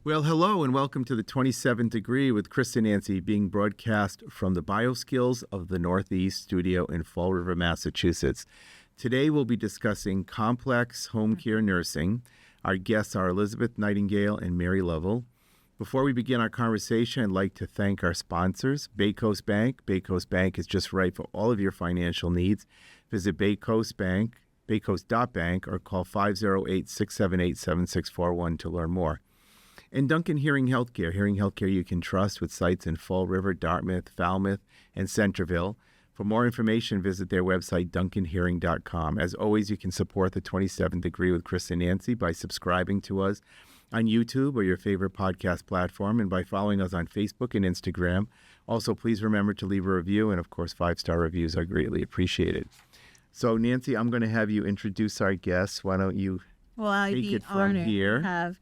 Well, hello and welcome to the 27th Degree with Chris and Nancy, being broadcast from the BioSkills of the Northeast studio in Fall River, Massachusetts. Today we'll be discussing complex home care nursing. Our guests are Elizabeth Nightingale and Mary Lovell. Before we begin our conversation, I'd like to thank our sponsors, Bay Coast Bank. Bay Coast Bank is just right for all of your financial needs. Visit baycoast.bank or call 508-678-7641 to learn more. And Duncan Hearing Healthcare you can trust, with sites in Fall River, Dartmouth, Falmouth, and Centerville. For more information, visit their website, duncanhearing.com. As always, you can support the 27th Degree with Chris and Nancy by subscribing to us on YouTube or your favorite podcast platform, and by following us on Facebook and Instagram. Also, please remember to leave a review, and of course, 5-star reviews are greatly appreciated. So, Nancy, I'm going to have you introduce our guests. Why don't you take it from here? To have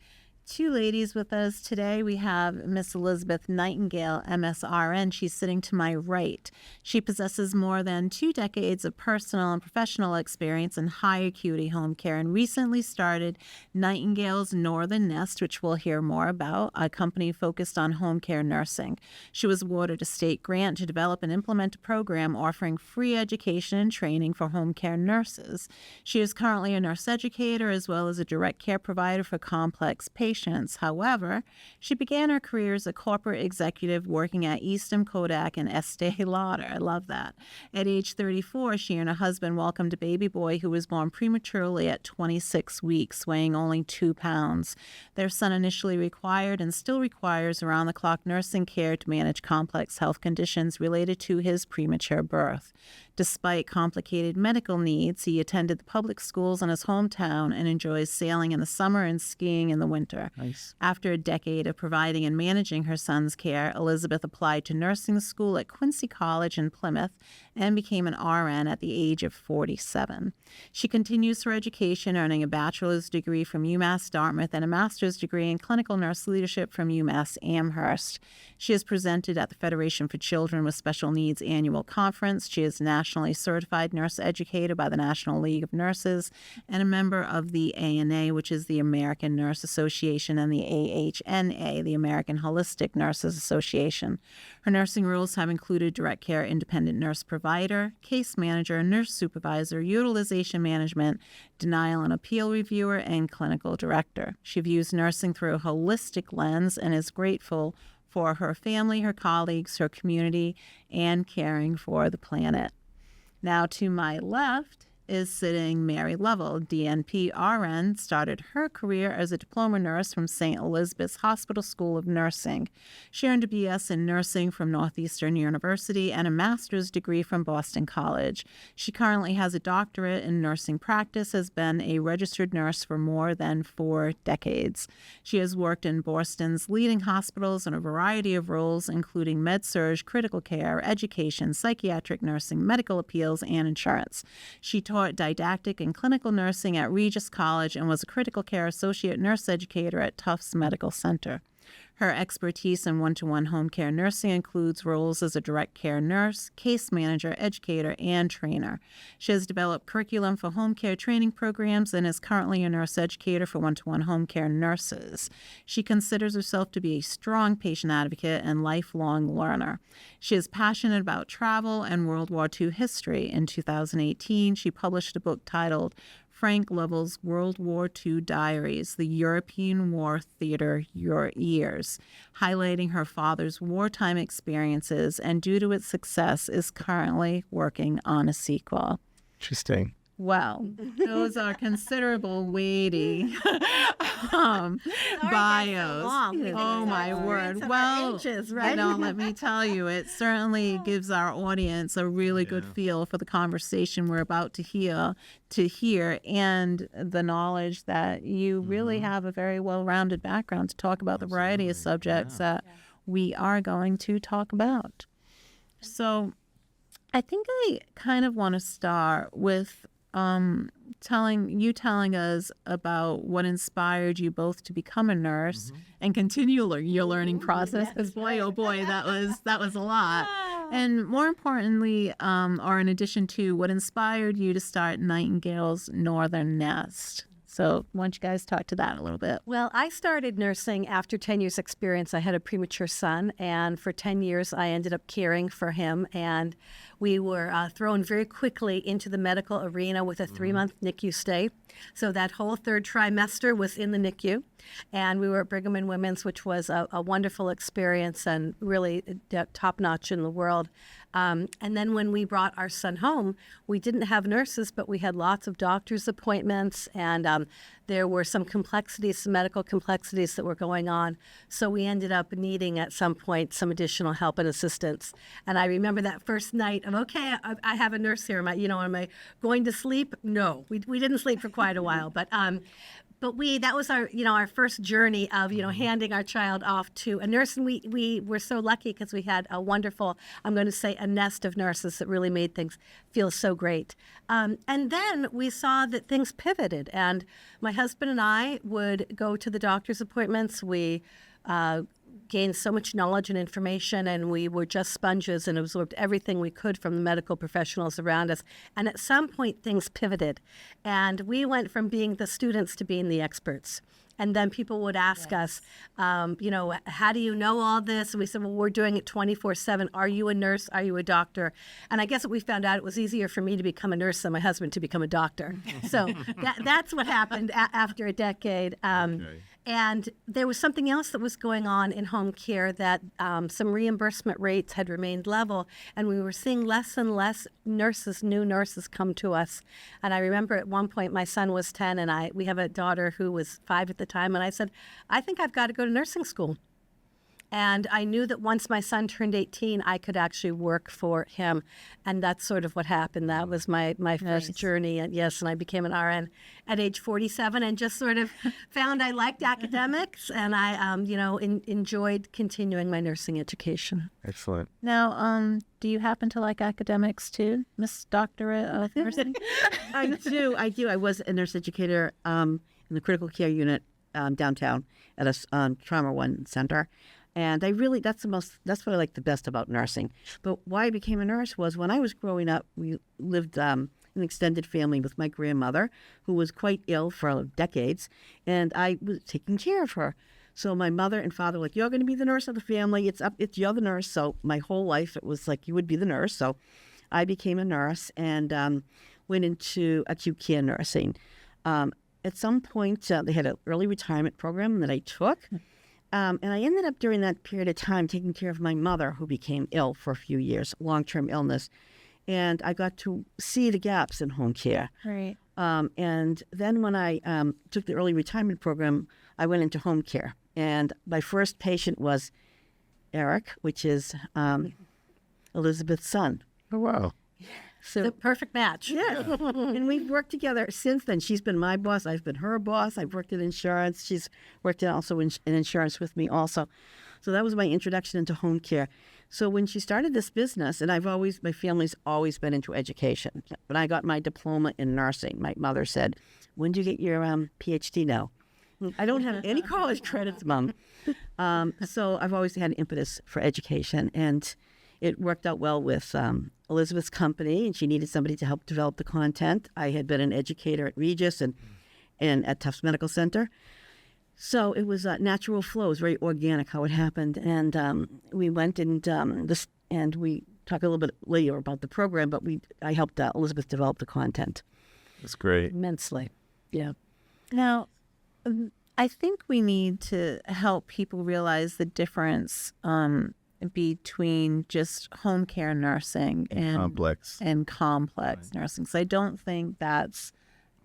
two ladies with us today. We have Miss Elizabeth Nightingale, MSRN. She's sitting to my right. She possesses more than 2 decades of personal and professional experience in high-acuity home care and recently started Nightingale's Northern Nest, which we'll hear more about, a company focused on home care nursing. She was awarded a state grant to develop and implement a program offering free education and training for home care nurses. She is currently a nurse educator as well as a direct care provider for complex patients. However, she began her career as a corporate executive working at Eastham Kodak and Estee Lauder. I love that. At age 34, she and her husband welcomed a baby boy who was born prematurely at 26 weeks, weighing only 2 pounds. Their son initially required and still requires around-the-clock nursing care to manage complex health conditions related to his premature birth. Despite complicated medical needs, he attended the public schools in his hometown and enjoys sailing in the summer and skiing in the winter. Nice. After a decade of providing and managing her son's care, Elizabeth applied to nursing school at Quincy College in Plymouth and became an RN at the age of 47. She continues her education, earning a bachelor's degree from UMass Dartmouth and a master's degree in clinical nurse leadership from UMass Amherst. She has presented at the Federation for Children with Special Needs annual conference. She is nationally certified nurse educator by the National League of Nurses and a member of the ANA, which is the American Nurse Association, and the AHNA, the American Holistic Nurses Association. Her nursing roles have included direct care independent nurse provider, case manager, nurse supervisor, utilization management, denial and appeal reviewer, and clinical director. She views nursing through a holistic lens and is grateful for her family, her colleagues, her community, and caring for the planet. Now, to my left is sitting Mary Lovell, DNP RN, started her career as a diploma nurse from St. Elizabeth's Hospital School of Nursing. She earned a BS in nursing from Northeastern University and a master's degree from Boston College. She currently has a doctorate in nursing practice, has been a registered nurse for more than 4 decades. She has worked in Boston's leading hospitals in a variety of roles, including med-surg, critical care, education, psychiatric nursing, medical appeals, and insurance. She taught didactic and clinical nursing at Regis College and was a critical care associate nurse educator at Tufts Medical Center. Her expertise in one-to-one home care nursing includes roles as a direct care nurse, case manager, educator, and trainer. She has developed curriculum for home care training programs and is currently a nurse educator for one-to-one home care nurses. She considers herself to be a strong patient advocate and lifelong learner. She is passionate about travel and World War II history. In 2018, she published a book titled Frank Lovell's World War II Diaries, The European War Theater Your Years, highlighting her father's wartime experiences, and due to its success, is currently working on a sequel. Interesting. Well, those are considerable weighty bios. Oh, my word. Well, let me tell you, it certainly gives our audience a really good feel for the conversation we're about to hear, and the knowledge that you really have a very well-rounded background to talk about the variety of subjects that we are going to talk about. So I think I kind of want to start with telling us about what inspired you both to become a nurse and continue your learning process. Because boy, oh boy, that was a lot. And more importantly, or in addition to, what inspired you to start Nightingale's Northern Nest. So why don't you guys talk to that a little bit? Well, I started nursing after 10 years experience. I had a premature son, and for 10 years I ended up caring for him. And we were thrown very quickly into the medical arena with a 3-month NICU stay. So that whole third trimester was in the NICU. And we were at Brigham and Women's, which was a wonderful experience and really top-notch in the world. And then when we brought our son home, we didn't have nurses, but we had lots of doctor's appointments, and there were some complexities, some medical complexities that were going on. So we ended up needing at some point some additional help and assistance. And I remember that first night of, okay, I have a nurse here. Am I going to sleep? No, we didn't sleep for quite a while, but that was our first journey of, handing our child off to a nurse. And we were so lucky because we had a wonderful, I'm going to say, a nest of nurses that really made things feel so great. And then we saw that things pivoted, and my husband and I would go to the doctor's appointments. We gained so much knowledge and information, and we were just sponges and absorbed everything we could from the medical professionals around us. And at some point, things pivoted, and we went from being the students to being the experts. And then people would ask us, how do you know all this? And we said, well, we're doing it 24/7. Are you a nurse? Are you a doctor? And I guess what we found out, it was easier for me to become a nurse than my husband to become a doctor. So that's what happened after a decade. Okay. And there was something else that was going on in home care, that some reimbursement rates had remained level, and we were seeing less and less new nurses come to us. And I remember at one point my son was 10, and we have a daughter who was 5 at the time, and I said, I think I've got to go to nursing school. And I knew that once my son turned 18, I could actually work for him. And that's sort of what happened. That was my first journey. And yes, and I became an RN at age 47 and just sort of found I liked academics, and I, enjoyed continuing my nursing education. Excellent. Now, do you happen to like academics too, Miss Doctorate of Nursing? I do. I was a nurse educator in the critical care unit downtown at a Trauma One center. And that's what I like the best about nursing. But why I became a nurse was when I was growing up, we lived an extended family with my grandmother, who was quite ill for decades, and I was taking care of her. So my mother and father were like, you're going to be the nurse of the family. You're the nurse. So my whole life, it was like, you would be the nurse. So I became a nurse and went into acute care nursing. At some point, they had an early retirement program that I took. And I ended up during that period of time taking care of my mother, who became ill for a few years, long-term illness. And I got to see the gaps in home care. Right. And then when I took the early retirement program, I went into home care. And my first patient was Eric, which is Elizabeth's son. Oh, wow. So the perfect match. Yeah. And we've worked together since then. She's been my boss. I've been her boss. I've worked in insurance. She's worked also in insurance with me also. So that was my introduction into home care. So when she started this business, and my family's always been into education. When I got my diploma in nursing, my mother said, when do you get your PhD now? I don't have any college credits, Mom. So I've always had an impetus for education, and it worked out well with Elizabeth's company, and she needed somebody to help develop the content. I had been an educator at Regis and at Tufts Medical Center. So it was natural flow. It was very organic how it happened. And we went and we talk a little bit later about the program, but I helped Elizabeth develop the content. That's great. Immensely. Yeah. Now, I think we need to help people realize the difference between just home care nursing and complex nursing. So I don't think that's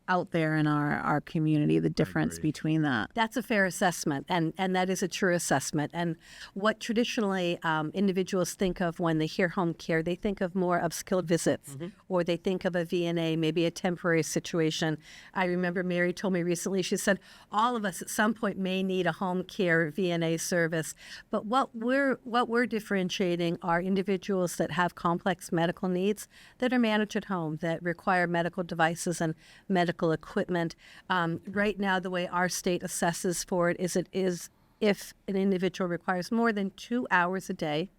out there in our community, the difference between that. That's a fair assessment, and that is a true assessment. And what traditionally individuals think of when they hear home care, they think of more of skilled visits, or they think of a VNA, maybe a temporary situation. I remember Mary told me recently, she said, all of us at some point may need a home care VNA service. But what we're differentiating are individuals that have complex medical needs that are managed at home, that require medical devices and medical equipment. Right now, the way our state assesses for it is if an individual requires more than 2 hours a day,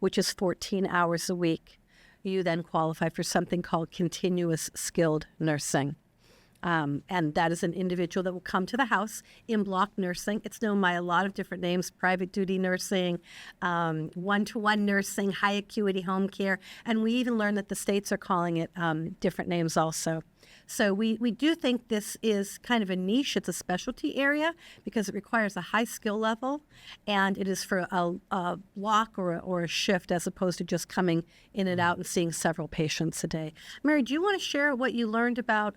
which is 14 hours a week, you then qualify for something called continuous skilled nursing. And that is an individual that will come to the house in block nursing. It's known by a lot of different names: private duty nursing, one-to-one nursing, high acuity home care. And we even learned that the states are calling it different names also. So we do think this is kind of a niche. It's a specialty area because it requires a high skill level, and it is for a block or a shift as opposed to just coming in and out and seeing several patients a day. Mary, do you want to share what you learned about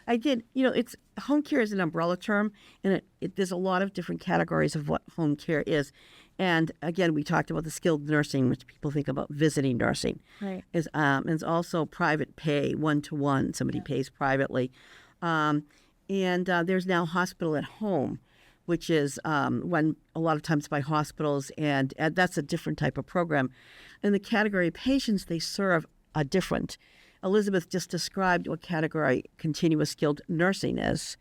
I did. It's home care is an umbrella term, and there's a lot of different categories of what home care is. And again, we talked about the skilled nursing, which people think about visiting nursing. Right. It's also private pay, one-to-one. Somebody pays privately. And there's now hospital at home, which is run a lot of times by hospitals, and that's a different type of program. And the category of patients they serve are different. Elizabeth just described what category continuous skilled nursing is,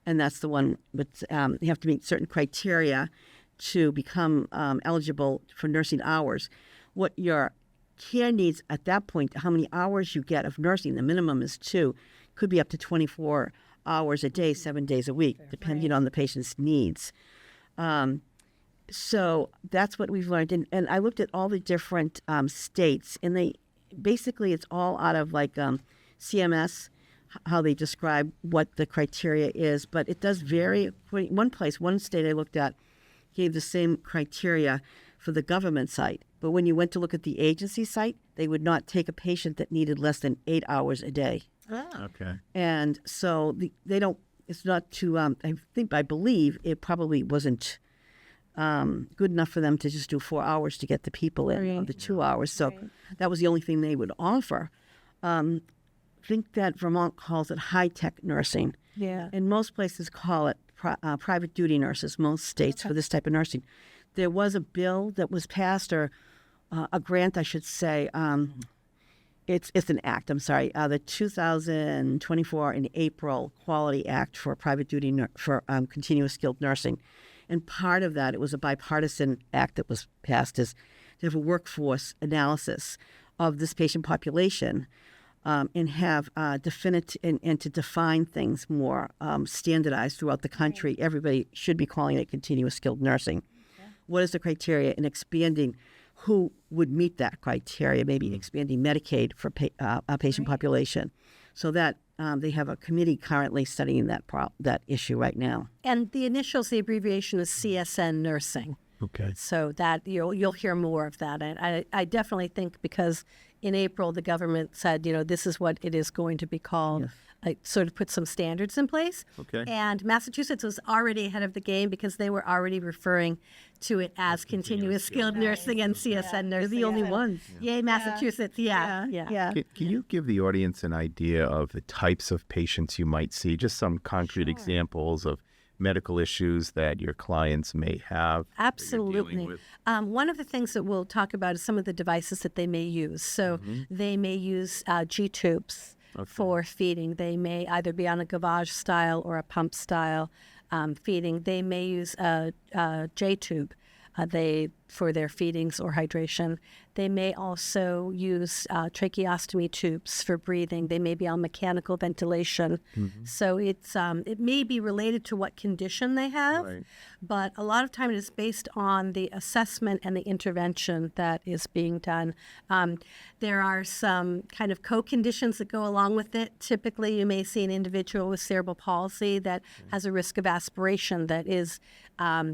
and that's the one with you have to meet certain criteria to become eligible for nursing hours. What your care needs at that point, how many hours you get of nursing, the minimum is 2, could be up to 24 hours a day, 7 days a week, depending on the patient's needs. So that's what we've learned. And I looked at all the different states, and basically it's all out of like CMS, how they describe what the criteria is, but it does vary. One state I looked at gave the same criteria for the government site, but when you went to look at the agency site, they would not take a patient that needed less than 8 hours a day. Okay. And so they don't, it's not too, I believe it probably wasn't good enough for them to just do 4 hours to get the people in, the 2 hours. So that was the only thing they would offer. I think that Vermont calls it high-tech nursing. Yeah. And most places call it private duty nurses, most states, for this type of nursing. There was a bill that was passed, or a grant, I should say. It's an act, I'm sorry. The 2024 in April Quality Act for private duty for continuous skilled nursing. And part of that, it was a bipartisan act that was passed, is to have a workforce analysis of this patient population and have definite and to define things more standardized throughout the country. Right. Everybody should be calling it continuous skilled nursing. Yeah. What is the criteria, and expanding who would meet that criteria, maybe expanding Medicaid for a patient population. So that they have a committee currently studying that issue right now. And the initials, the abbreviation is CSN nursing. Okay. So that you'll hear more of that. And I definitely think because in April the government said, this is what it is going to be called. Yes. I sort of put some standards in place. Okay. And Massachusetts was already ahead of the game because they were already referring to it as continuous skilled nursing and CSN nursing. They're the only ones. Yay, Massachusetts. Yeah. Can you give the audience an idea of the types of patients you might see? Just some concrete examples of medical issues that your clients may have. Absolutely. One of the things that we'll talk about is some of the devices that they may use. So they may use G-tubes. Okay. For feeding. They may either be on a gavage style or a pump style feeding. They may use a J-tube for their feedings or hydration. They may also use tracheostomy tubes for breathing. They may be on mechanical ventilation. So it may be related to what condition they have, but a lot of time it is based on the assessment and the intervention that is being done. There are some kind of co-conditions that go along with it. Typically, you may see an individual with cerebral palsy that has a risk of aspiration that is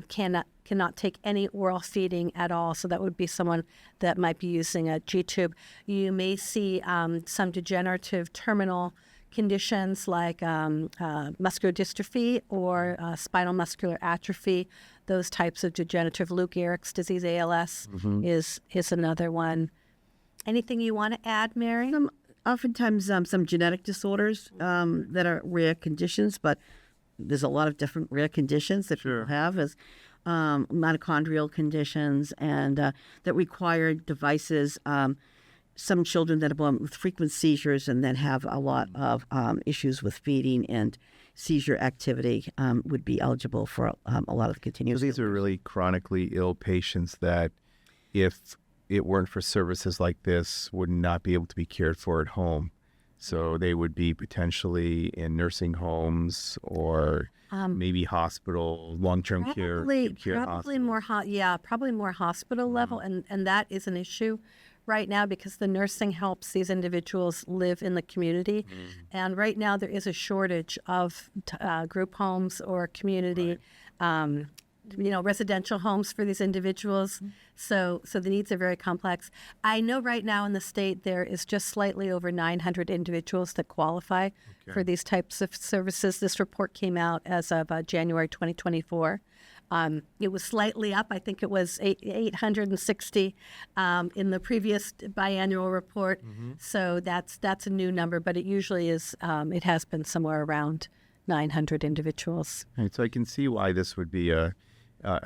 cannot take any oral feeding at all. So that would be someone that might be using a G-tube. You may see some degenerative terminal conditions like muscular dystrophy or spinal muscular atrophy. Those types of degenerative Lou Gehrig's disease, ALS, is another one. Anything you want to add, Mary? Oftentimes some genetic disorders that are rare conditions, but there's a lot of different rare conditions that people have, as mitochondrial conditions, and that require devices. Some children that are born with frequent seizures and that have a lot of issues with feeding and seizure activity would be eligible for a lot of continuous. So these are really chronically ill patients that, if it weren't for services like this, would not be able to be cared for at home. So they would be potentially in nursing homes or maybe hospital, long-term care Probably hospitals. more probably more hospital level, and that is an issue right now because the nursing helps these individuals live in the community, and right now there is a shortage of group homes or community. Residential homes for these individuals. So the needs are very complex. I know right now in the state there is just slightly over 900 individuals that qualify for these types of services. This report came out as of January 2024. It was slightly up. I think it was 860 in the previous biannual report. So that's a new number, but it usually is. It has been somewhere around 900 individuals. Right, so I can see why this would be a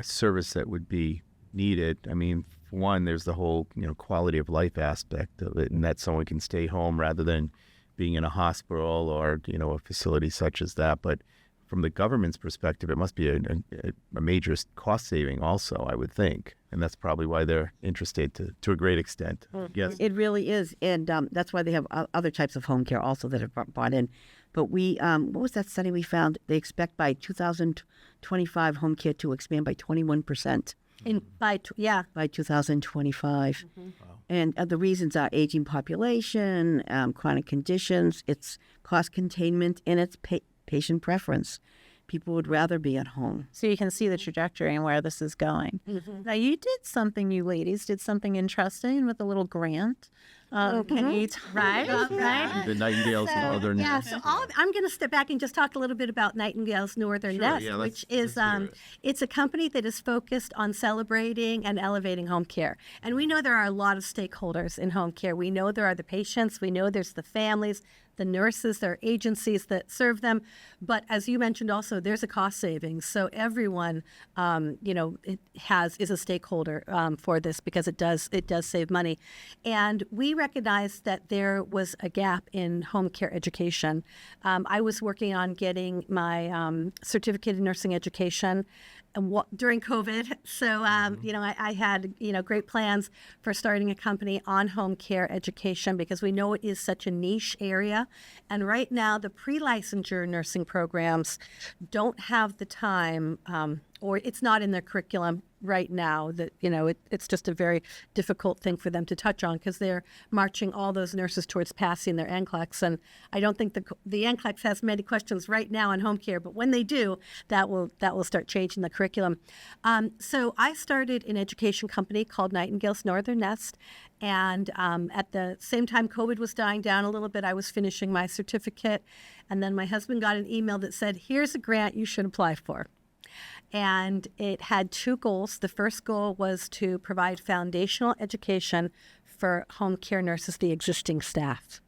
service that would be needed. I mean, for one, there's the whole quality of life aspect of it, and that someone can stay home rather than being in a hospital or a facility such as that. But from the government's perspective, it must be a major cost saving also, I would think, and that's probably why they're interested to a great extent. Yes, It really is, and that's why they have other types of home care also that are brought in. But we, what was that study we found? They expect by 2025 home care to expand by 21%. By 2025. And the reasons are aging population, chronic conditions, it's cost containment, and it's patient preference. People would rather be at home. So you can see the trajectory and where this is going. Now, you ladies did something interesting with a little grant. Can you right? the Nightingale's Northern. Yeah, so I'm going to step back and just talk a little bit about Nightingale's Northern Nest, which is it's a company that is focused on celebrating and elevating home care. And we know there are a lot of stakeholders in home care. We know there are the patients. We know there's the families, the nurses, there are agencies that serve them. But as you mentioned also, there's a cost savings. So everyone, is a stakeholder for this because it does save money. And we recognized that there was a gap in home care education. I was working on getting my certificate in nursing education during COVID. So, I had, great plans for starting a company on home care education because we know it is such a niche area. And right now, the pre-licensure nursing programs don't have the time or it's not in their curriculum right now that, it's just a very difficult thing for them to touch on because they're marching all those nurses towards passing their NCLEX. And I don't think the NCLEX has many questions right now on home care, but when they do, that will start changing the curriculum. So I started an education company called Nightingale's Northern Nest. And at the same time COVID was dying down a little bit, I was finishing my certificate. And then my husband got an email that said, here's a grant you should apply for. And it had two goals. The first goal was to provide foundational education for home care nurses, the existing staff.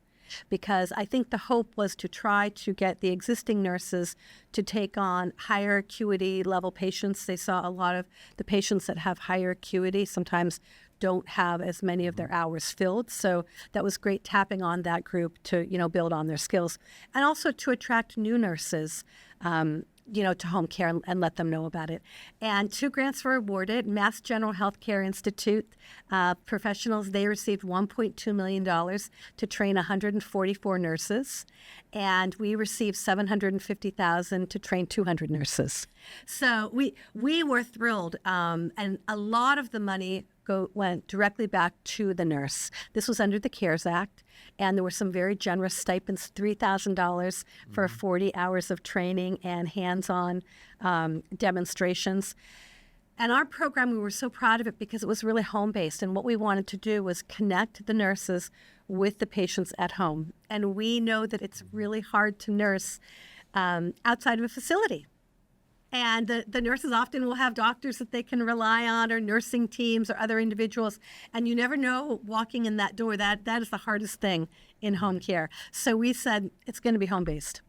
Because I think the hope was to try to get the existing nurses to take on higher acuity level patients. They saw a lot of the patients that have higher acuity sometimes don't have as many of their hours filled. So that was great tapping on that group to, build on their skills. And also to attract new nurses, to home care and let them know about it. And two grants were awarded. Mass General Healthcare Institute professionals, they received $1.2 million to train 144 nurses. And we received $750,000 to train 200 nurses. So we were thrilled. And a lot of the money went directly back to the nurse. This was under the CARES Act, and there were some very generous stipends, $3,000 for 40 hours of training and hands-on demonstrations. And our program, we were so proud of it because it was really home-based, and what we wanted to do was connect the nurses with the patients at home. And we know that it's really hard to nurse outside of a facility. And the nurses often will have doctors that they can rely on or nursing teams or other individuals. And you never know walking in that door. That is the hardest thing in home care. So we said it's going to be home-based.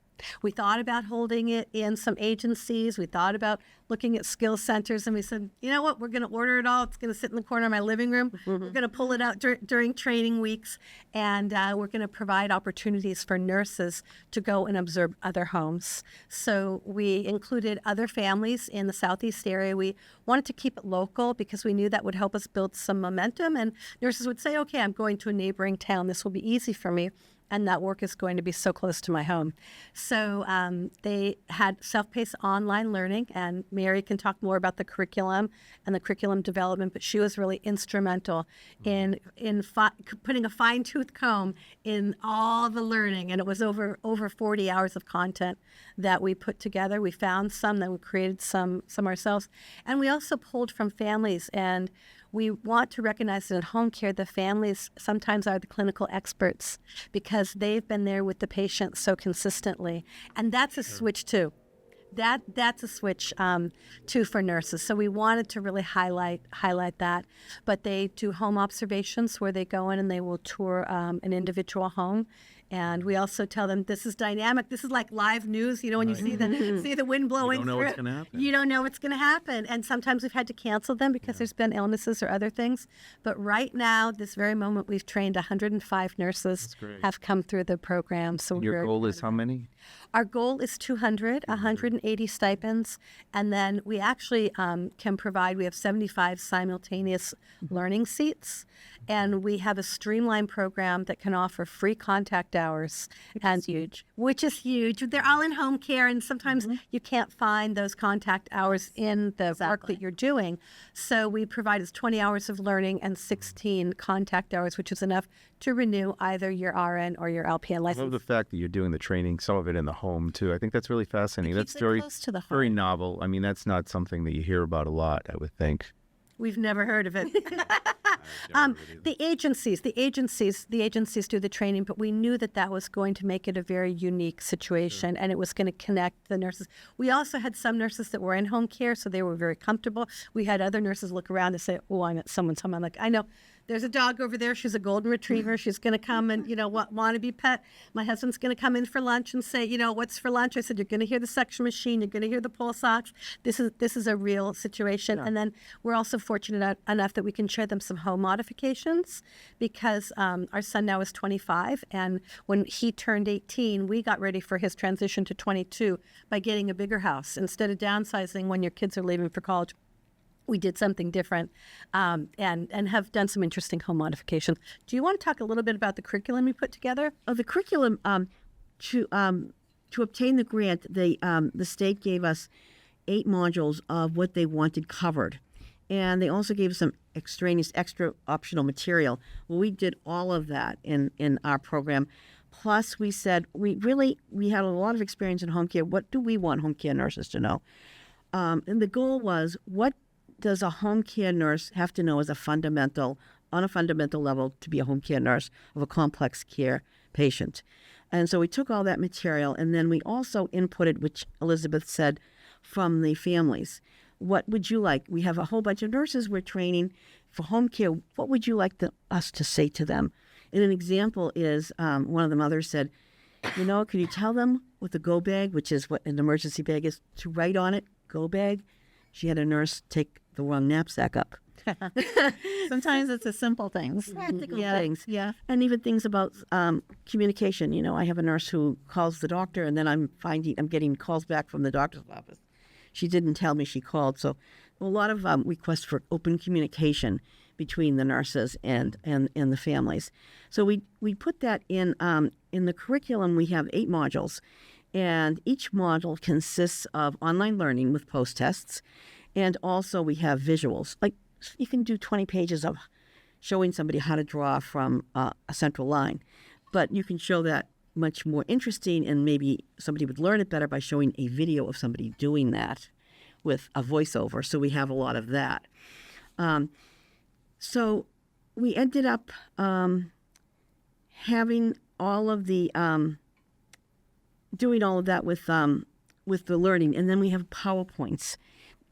We thought about holding it in some agencies. We thought about looking at skill centers. And we said, you know what, we're going to order it all. It's going to sit in the corner of my living room. We're going to pull it out during training weeks. And we're going to provide opportunities for nurses to go and observe other homes. So we included other families in the Southeast area. We wanted to keep it local because we knew that would help us build some momentum. And nurses would say, okay, I'm going to a neighboring town. This will be easy for me. and that work is going to be so close to my home. So they had self-paced online learning, and Mary can talk more about the curriculum and the curriculum development, but she was really instrumental in putting a fine-tooth comb in all the learning, and it was over 40 hours of content that we put together. We found some, then we created some ourselves, and we also pulled from families. And we want to recognize that in home care, the families sometimes are the clinical experts because they've been there with the patient so consistently. And that's a switch too. That's a switch too for nurses. So we wanted to really highlight that. But they do home observations where they go in and they will tour an individual home. And we also tell them this is dynamic. This is like live news. You know, when you see the wind blowing You don't know through, what's going to happen. you don't know what's going to happen. And sometimes we've had to cancel them because there's been illnesses or other things. But right now, this very moment, we've trained 105 nurses have come through the program. So And your goal is how many? Our goal is 200, 180 stipends, and then we actually can provide, we have 75 simultaneous learning seats, and we have a streamlined program that can offer free contact hours. Which is huge. They're all in home care, and sometimes you can't find those contact hours in the work that you're doing. So we provide us 20 hours of learning and 16 contact hours, which is enough to renew either your RN or your LPN I license. love the fact that you're doing the training, some of it in the home too. I think that's really fascinating. That's close to the home. very novel. I mean, that's not something that you hear about a lot, I would think. We've never heard of it. The agencies do the training, but we knew that was going to make it a very unique situation, and it was going to connect the nurses. We also had some nurses that were in home care, so they were very comfortable. We had other nurses look around and say, "Oh, I'm at someone's home." I'm like, "I know. There's a dog over there. She's a golden retriever. She's going to come and, want to be pet. My husband's going to come in for lunch and say, what's for lunch?" I said, "You're going to hear the suction machine. You're going to hear the pulse ox. This is a real situation." Yeah. And then we're also fortunate enough that we can share them some home modifications because our son now is 25. And when he turned 18, we got ready for his transition to 22 by getting a bigger house. Instead of downsizing when your kids are leaving for college, we did something different and have done some interesting home modifications. Do you want to talk a little bit about the curriculum we put together? The curriculum, to obtain the grant, the state gave us 8 modules of what they wanted covered. And they also gave us some extra optional material. Well, we did all of that in our program. Plus, we said we had a lot of experience in home care. What do we want home care nurses to know? And the goal was, what does a home care nurse have to know on a fundamental level to be a home care nurse of a complex care patient? And so we took all that material, and then we also inputted, which Elizabeth said, from the families. What would you like? We have a whole bunch of nurses we're training for home care. What would you like us to say to them? And an example is one of the mothers said, "Can you tell them with the go bag, which is what an emergency bag is, to write on it, go bag?" She had a nurse take the wrong knapsack up. Sometimes it's the simple things. Practical things. Yeah. And even things about communication. I have a nurse who calls the doctor, and then I'm getting calls back from the doctor's office. She didn't tell me she called. So a lot of requests for open communication between the nurses and the families. So we put that in the curriculum. We have 8 modules, and each module consists of online learning with post-tests, and also we have visuals. Like, you can do 20 pages of showing somebody how to draw from a central line, but you can show that much more interesting, and maybe somebody would learn it better by showing a video of somebody doing that with a voiceover. So we have a lot of that. So we ended up having all of the doing all of that with the learning, and then we have PowerPoints.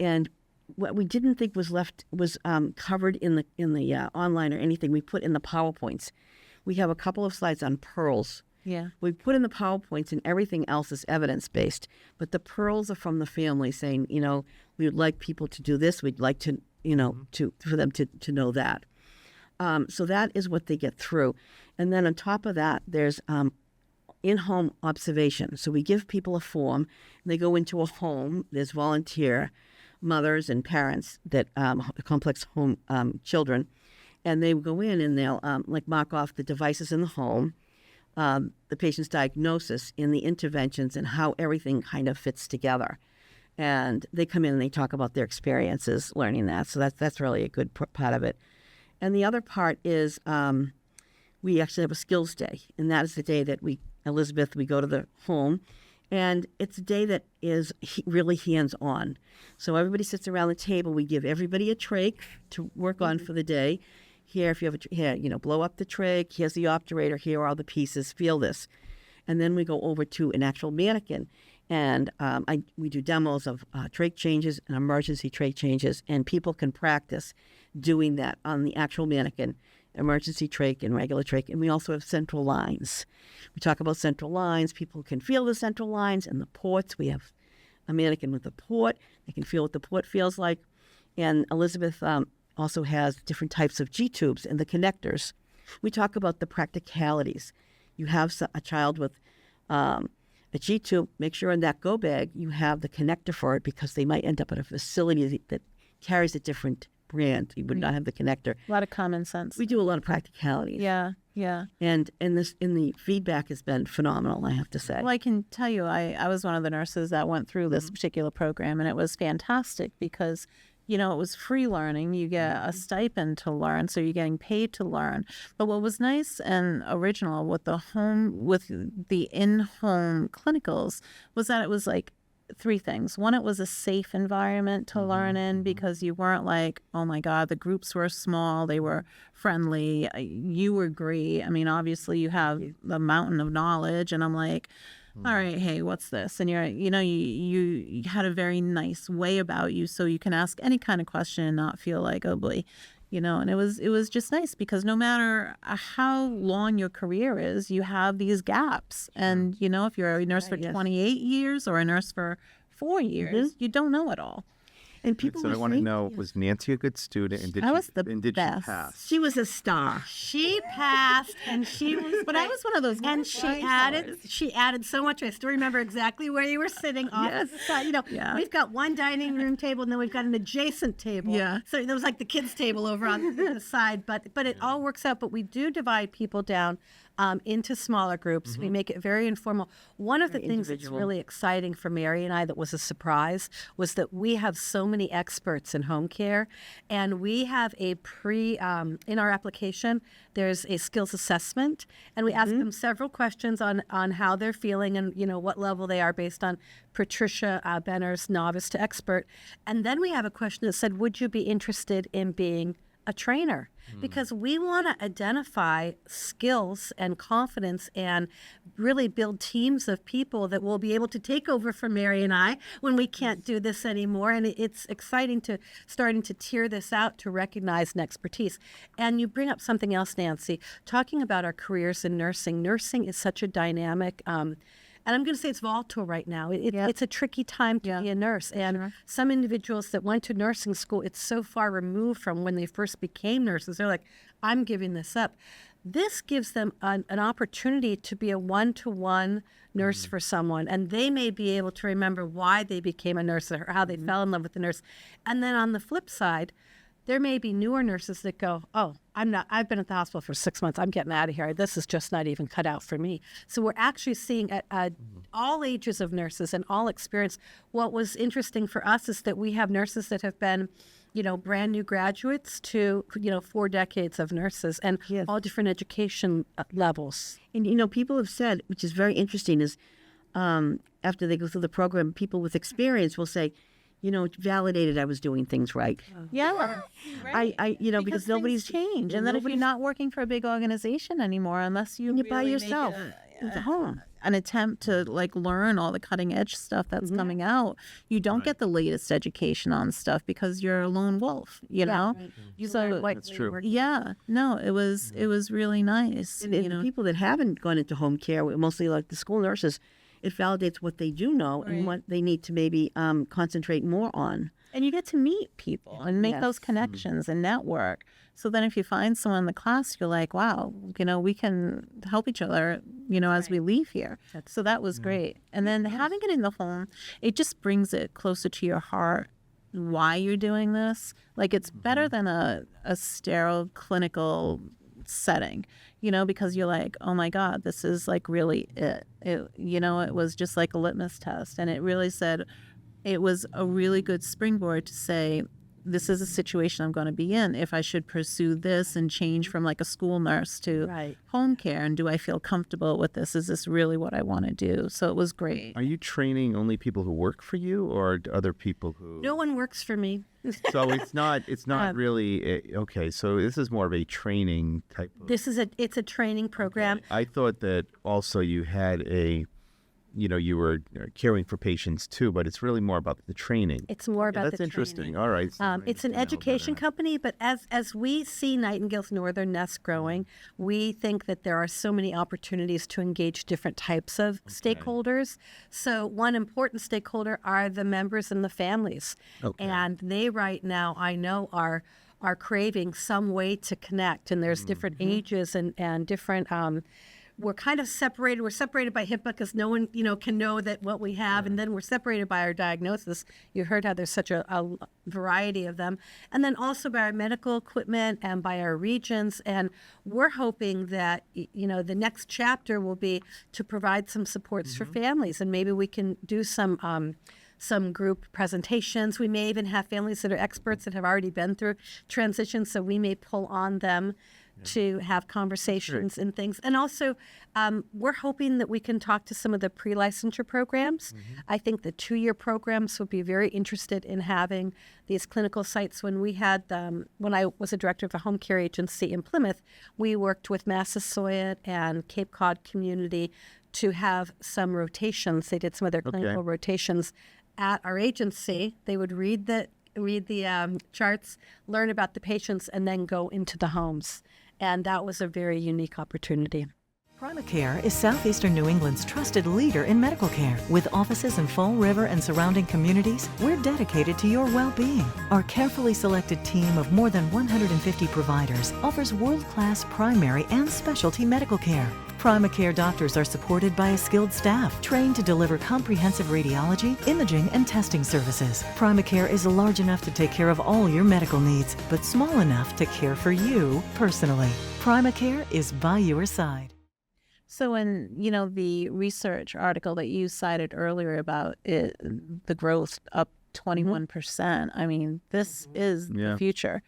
And what we didn't think was covered in the online or anything, we put in the PowerPoints. We have a couple of slides on pearls. Yeah. We put in the PowerPoints, and everything else is evidence-based. But the pearls are from the family saying, we would like people to do this. We'd like to, for them to know that. So that is what they get through. And then on top of that, there's in-home observation. So we give people a form, and they go into a home. There's volunteer mothers and parents that complex home children, and they go in and they'll mark off the devices in the home. the patient's diagnosis in the interventions and how everything kind of fits together. And they come in and they talk about their experiences learning that. So that's really a good part of it. And the other part is we actually have a skills day. And that is the day that we go to the home. And it's a day that is really hands-on. So everybody sits around the table. We give everybody a trach to work on for the day. Here, if you have blow up the trach. Here's the obturator. Here are all the pieces. Feel this. And then we go over to an actual mannequin. And we do demos of trach changes and emergency trach changes. And people can practice doing that on the actual mannequin, emergency trach and regular trach. And we also have central lines. We talk about central lines. People can feel the central lines and the ports. We have a mannequin with a port. They can feel what the port feels like. And Elizabeth also has different types of G-tubes and the connectors. We talk about the practicalities. You have a child with a G-tube, make sure in that go bag you have the connector for it because they might end up at a facility that carries a different brand. You would not have the connector. A lot of common sense. We do a lot of practicalities. Yeah. And the feedback has been phenomenal, I have to say. Well, I can tell you, I was one of the nurses that went through this particular program, and it was fantastic because, it was free learning. You get a stipend to learn, so you're getting paid to learn. But what was nice and original with the in-home clinicals was that it was like three things. One, it was a safe environment to learn in because you weren't like, oh my God, the groups were small, they were friendly, you agree. I mean, obviously you have the mountain of knowledge, and I'm like, all right, hey, what's this? And you had a very nice way about you, so you can ask any kind of question and not feel like, oh boy. And it was just nice because no matter how long your career is, you have these gaps. And, if you're a nurse for 28 years or a nurse for 4 years, you don't know it all. And people So I want to know, was Nancy a good student? And did I was the she best. pass? She was a star. She passed, and she was. But I was one of those. And she added so much. I still remember exactly where you were sitting off the side. We've got one dining room table, and then we've got an adjacent table. Yeah. So there was like the kids' table over on the side, but it all works out. But we do divide people down into smaller groups. We make it very informal. One of the things that's really exciting for Mary and I that was a surprise was that we have so many experts in home care, and we have a in our application, there's a skills assessment, and we ask them several questions on how they're feeling and, what level they are based on Patricia Benner's novice to expert. And then we have a question that said, would you be interested in being a trainer? Because we want to identify skills and confidence and really build teams of people that will be able to take over for Mary and I when we can't do this anymore. And it's exciting to starting to tier this out to recognize an expertise. And you bring up something else, Nancy, talking about our careers in nursing. Nursing is such a dynamic and I'm going to say it's volatile right now. It's a tricky time to be a nurse. And some individuals that went to nursing school, it's so far removed from when they first became nurses. They're like, I'm giving this up. This gives them an opportunity to be a one-to-one nurse for someone. And they may be able to remember why they became a nurse or how they fell in love with the nurse. And then on the flip side, there may be newer nurses that go, oh, I've been at the hospital for 6 months. I'm getting out of here. This is just not even cut out for me. So we're actually seeing at all ages of nurses and all experience. What was interesting for us is that we have nurses that have been, brand new graduates to, 4 decades of nurses and all different education levels. And, people have said, which is very interesting, is after they go through the program, people with experience will say, validated I was doing things right. Yeah. Right. I because nobody's changed. And then if you're not working for a big organization anymore, unless you by yourself, an attempt to learn all the cutting edge stuff that's coming out, you don't get the latest education on stuff because you're a lone wolf, know? So That's true. Yeah. No, it was really nice. And people that haven't gone into home care, mostly like the school nurses, it validates what they do know and what they need to maybe concentrate more on. And you get to meet people and make those connections and network. So then if you find someone in the class, you're like, wow, we can help each other, as we leave here. So that was great. And then having it in the home, it just brings it closer to your heart why you're doing this. It's better than a sterile clinical setting, because you're like, oh my God, this is like really it. It was just like a litmus test. And it really said, it was a really good springboard to say, this is a situation I'm going to be in. If I should pursue this and change from like a school nurse to Right. home care, and do I feel comfortable with this? Is this really what I want to do? So it was great. Are you training only people who work for you, or other people who? No one works for me. So it's not really okay. So this is more of a training type of. It's a training program. Okay. I thought that also you had you were caring for patients too, but it's really more about the training. It's more about That's the interesting. training. All right. It's an education company, but as we see Nightingale's Northern Nest growing, we think that there are so many opportunities to engage different types of stakeholders. So one important stakeholder are the members and the families. Okay. And they right now, I know, are craving some way to connect. And there's different ages and different we're kind of separated. We're separated by HIPAA because no one, can know that what we have. And then we're separated by our diagnosis. You heard how there's such a variety of them. And then also by our medical equipment and by our regions. And we're hoping that, the next chapter will be to provide some supports for families. And maybe we can do some group presentations. We may even have families that are experts that have already been through transitions. So we may pull on them to have conversations and things. And also, we're hoping that we can talk to some of the pre-licensure programs. I think the 2-year programs would be very interested in having these clinical sites. When I was a director of a home care agency in Plymouth, we worked with Massasoit and Cape Cod community to have some rotations. They did some of their clinical rotations at our agency. They would read the charts, learn about the patients, and then go into the homes. And that was a very unique opportunity. Primacare is Southeastern New England's trusted leader in medical care. With offices in Fall River and surrounding communities, we're dedicated to your well-being. Our carefully selected team of more than 150 providers offers world-class primary and specialty medical care. Primacare doctors are supported by a skilled staff trained to deliver comprehensive radiology, imaging, and testing services. Primacare is large enough to take care of all your medical needs, but small enough to care for you personally. Primacare is by your side. So in, the research article that you cited earlier about the growth up 21%, I mean, this is the future.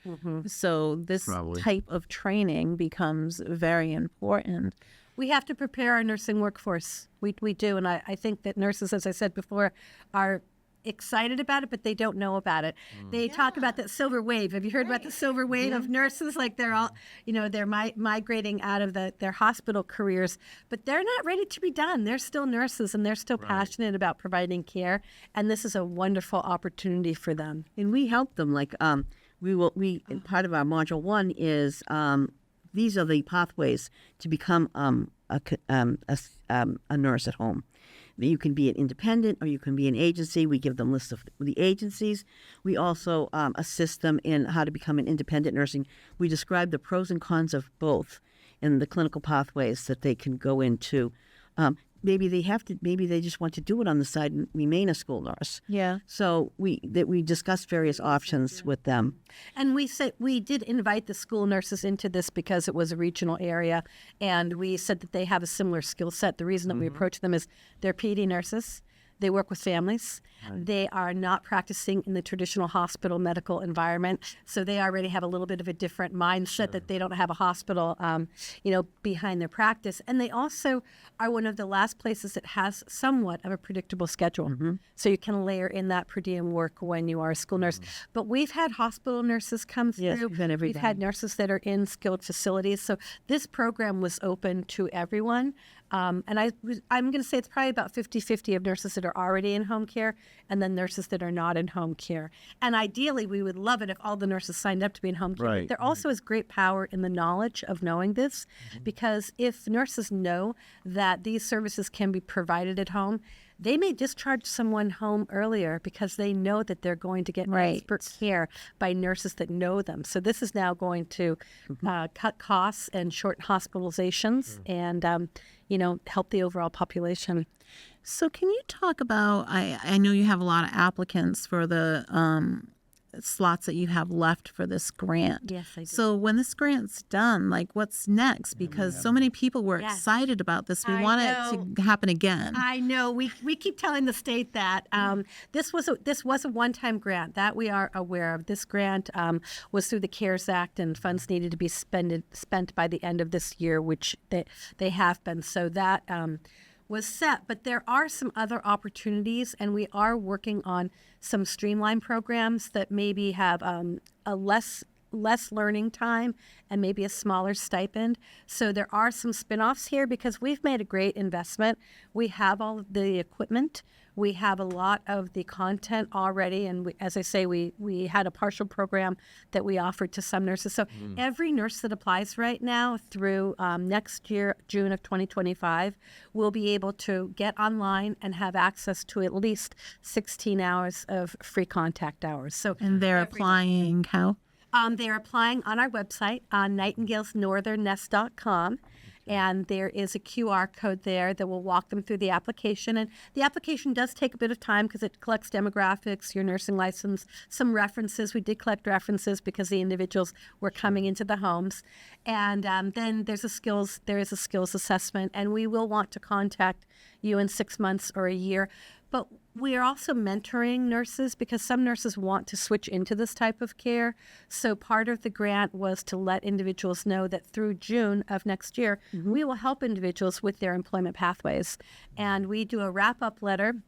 So this type of training becomes very important. We have to prepare our nursing workforce. We do. And I think that nurses, as I said before, are excited about it, but they don't know about it. They talk about that silver wave. Have you heard about the silver wave of nurses? Like they're all, they're migrating out of their hospital careers, but they're not ready to be done. They're still nurses and they're still passionate about providing care. And this is a wonderful opportunity for them. And we help them. Like part of our module 1 is these are the pathways to become a nurse at home. You can be an independent or you can be an agency. We give them lists of the agencies. We also assist them in how to become an independent nursing. We describe the pros and cons of both in the clinical pathways that they can go into. Maybe they just want to do it on the side and remain a school nurse. Yeah. So we discussed various options with them. And we did invite the school nurses into this because it was a regional area, and we said that they have a similar skill set. The reason that we approach them is they're PD nurses. They work with families. They are not practicing in the traditional hospital medical environment, so they already have a little bit of a different mindset that they don't have a hospital, behind their practice. And they also are one of the last places that has somewhat of a predictable schedule. So you can layer in that per diem work when you are a school nurse. But we've had hospital nurses come through. Yes, we've had nurses that are in skilled facilities. So this program was open to everyone. And I'm going to say it's probably about 50-50 of nurses that are already in home care and then nurses that are not in home care. And ideally, we would love it if all the nurses signed up to be in home care. Right. But there also is great power in the knowledge of knowing this, because if nurses know that these services can be provided at home, they may discharge someone home earlier because they know that they're going to get expert care by nurses that know them. So this is now going to cut costs and shorten hospitalizations and, help the overall population. So can you talk about, I know you have a lot of applicants for the slots that you have left for this grant. Yes, I do. So when this grant's done, like what's next? Because so many people were Yes. excited about this. We I want know. it to happen again. I know. We keep telling the state that this was a one-time grant that we are aware of. This grant was through the CARES Act, and funds needed to be spent by the end of this year, which they have been. So that was set. But there are some other opportunities, and we are working on some streamlined programs that maybe have a less learning time and maybe a smaller stipend. So there are some spin-offs here because we've made a great investment. We have all of the equipment. We have a lot of the content already. And as I say, we had a partial program that we offered to some nurses. So every nurse that applies right now through next year, June of 2025, will be able to get online and have access to at least 16 hours of free contact hours. So And they're applying how? they're applying on our website on nightingalesnorthernnest.com. And there is a QR code there that will walk them through the application. And the application does take a bit of time because it collects demographics, your nursing license, some references. We did collect references because the individuals were coming into the homes. And then there is a skills assessment, and we will want to contact you in 6 months or a year. But we are also mentoring nurses because some nurses want to switch into this type of care. So part of the grant was to let individuals know that through June of next year, we will help individuals with their employment pathways. And we do a wrap-up letter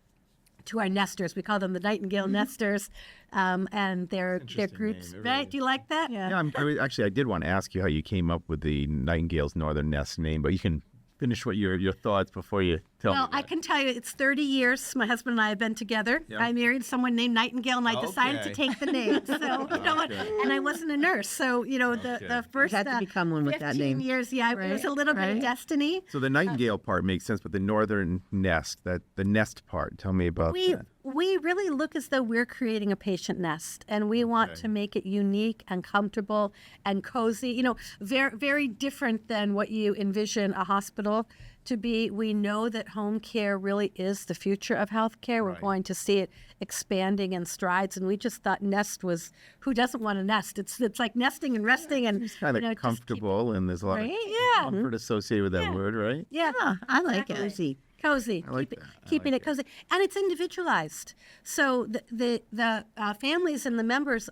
to our nesters. We call them the Nightingale Nesters, and their groups. Right? Do you like that? Yeah, I did want to ask you how you came up with the Nightingale's Northern Nest name, but you can finish what your thoughts before you tell me. Well, I can tell you, it's 30 years. My husband and I have been together. Yeah. I married someone named Nightingale, and I decided to Okay. take the name. So, you know what? And I wasn't a nurse. So, the first You had to become one with that 15 name. years, it was a little bit of destiny. So the Nightingale part makes sense, but the Northern Nest, the nest part, tell me about that. We really look as though we're creating a patient nest, and we want to make it unique and comfortable and cozy. Very, very different than what you envision a hospital to be. We know that home care really is the future of healthcare. We're going to see it expanding in strides, and we just thought nest was, who doesn't want a nest? It's like nesting and resting, and It's kind of comfortable, and there's a lot of Yeah. comfort associated with that word, right? Yeah, I like it. Cozy. cozy. I like that. I Keeping like it cozy, and it's individualized. So the families and the members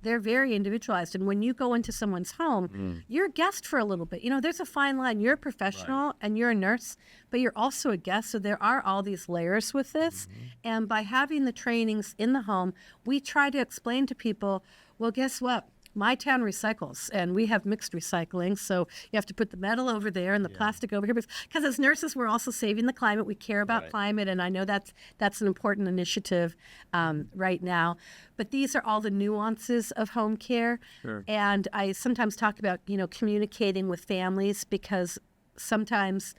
they're very individualized. And when you go into someone's home, you're a guest for a little bit. There's a fine line. You're a professional and you're a nurse, but you're also a guest. So there are all these layers with this. And by having the trainings in the home, we try to explain to people, well, guess what? My town recycles, and we have mixed recycling, so you have to put the metal over there and the plastic over here. Because as nurses, we're also saving the climate. We care about climate, and I know that's an important initiative right now. But these are all the nuances of home care. Sure. And I sometimes talk about, communicating with families, because sometimes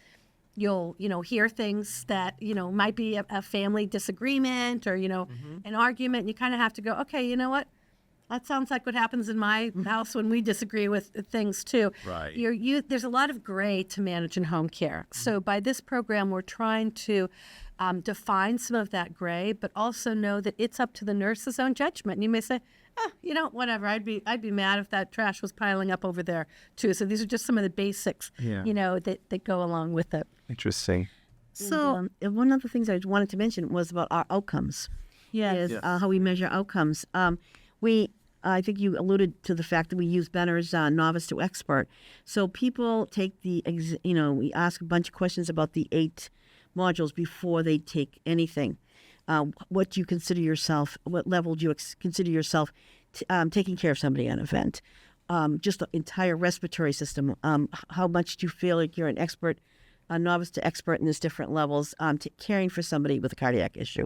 you'll, hear things that, might be a family disagreement or, an argument, and you kind of have to go, okay, you know what? That sounds like what happens in my house when we disagree with things too. Right. There's a lot of gray to manage in home care. So by this program, we're trying to define some of that gray, but also know that it's up to the nurse's own judgment. And you may say, whatever. I'd be mad if that trash was piling up over there too. So these are just some of the basics, that go along with it. Interesting. So one of the things I wanted to mention was about our outcomes. Yes. Is how we measure outcomes. I think you alluded to the fact that we use Benner's novice to expert. So people take we ask a bunch of questions about the 8 modules before they take anything. What do you consider yourself? What level do you consider yourself taking care of somebody at an event? Just the entire respiratory system. How much do you feel like you're an expert, a novice to expert in these different levels, caring for somebody with a cardiac issue?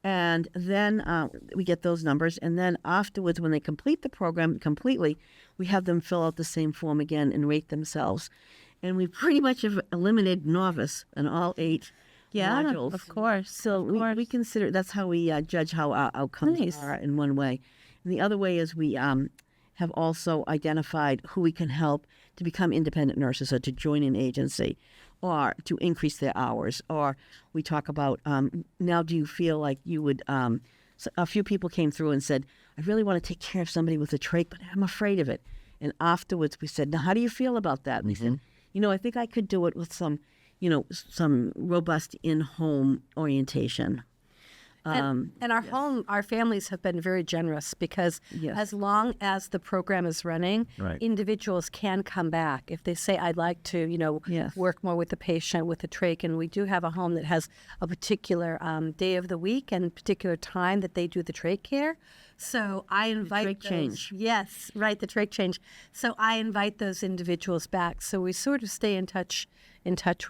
And then we get those numbers. And then afterwards, when they complete the program completely, we have them fill out the same form again and rate themselves. And we pretty much have eliminated novice in all 8 modules. Of course. So we consider that's how we judge how our outcomes are in one way. And the other way is we have also identified who we can help to become independent nurses or to join an agency or to increase their hours. Or we talk about now do you feel like you would So a few people came through and said, I really want to take care of somebody with a trach, but I'm afraid of it. And afterwards we said, now, how do you feel about that? And we said, I think I could do it with some robust in-home orientation. And our families have been very generous because as long as the program is running, individuals can come back. If they say, I'd like to, work more with the patient with the trach, and we do have a home that has a particular day of the week and particular time that they do the trach care. So I invite the trach change. Yes, right, the trach change. So I invite those individuals back. So we sort of stay in touch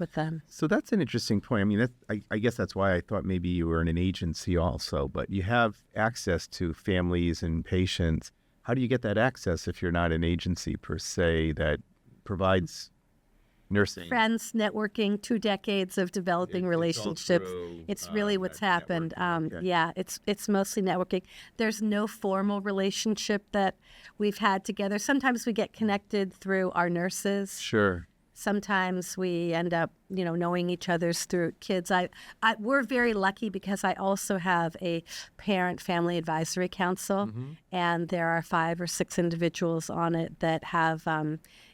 with them. So that's an interesting point. I mean, I guess that's why I thought maybe you were in an agency also, but you have access to families and patients. How do you get that access if you're not an agency per se that provides nursing? Friends, networking, 2 decades of developing relationships. It's really what's happened. Yeah, it's mostly networking. There's no formal relationship that we've had together. Sometimes we get connected through our nurses. Sure. Sometimes we end up, knowing each other's through kids. We're very lucky because I also have a parent family advisory council, and there are 5 or 6 individuals on it that have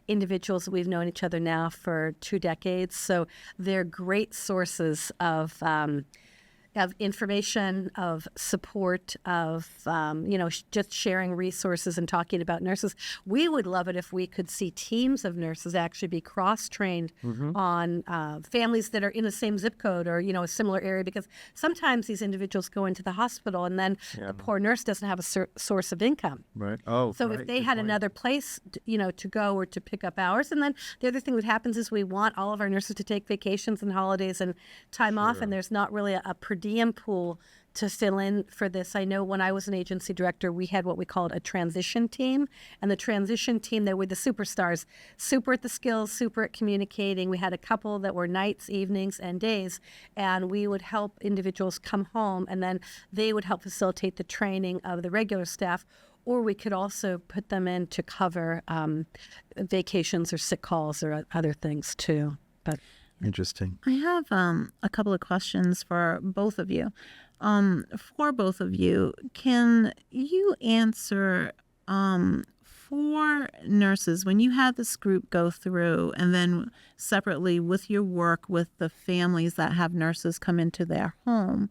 individuals that we've known each other now for 2 decades. So they're great sources of information, of support, of, just sharing resources and talking about nurses. We would love it if we could see teams of nurses actually be cross-trained on families that are in the same zip code or, a similar area, because sometimes these individuals go into the hospital and then the poor nurse doesn't have a source of income. Right. Oh, so if they had another place, to go or to pick up hours. And then the other thing that happens is we want all of our nurses to take vacations and holidays and time off, and there's not really a per diem pool to fill in for this. I know when I was an agency director, we had what we called a transition team. And the transition team, they were the superstars, super at the skills, super at communicating. We had a couple that were nights, evenings, and days. And we would help individuals come home, and then they would help facilitate the training of the regular staff. Or we could also put them in to cover vacations or sick calls or other things too. But interesting. I have a couple of questions for both of you. For both of you, can you answer for nurses, when you had this group go through, and then separately with your work with the families that have nurses come into their home,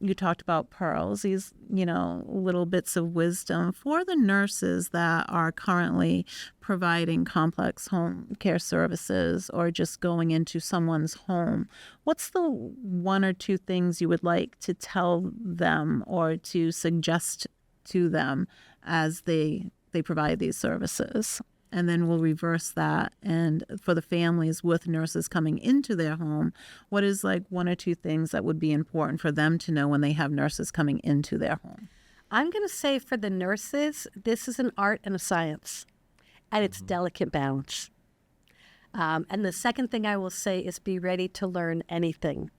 you talked about pearls, these, little bits of wisdom for the nurses that are currently providing complex home care services or just going into someone's home. What's the 1 or 2 things you would like to tell them or to suggest to them as they provide these services? And then we'll reverse that. And for the families with nurses coming into their home, what is 1 or 2 things that would be important for them to know when they have nurses coming into their home? I'm going to say for the nurses, this is an art and a science, and it's delicate balance. And the second thing I will say is be ready to learn anything,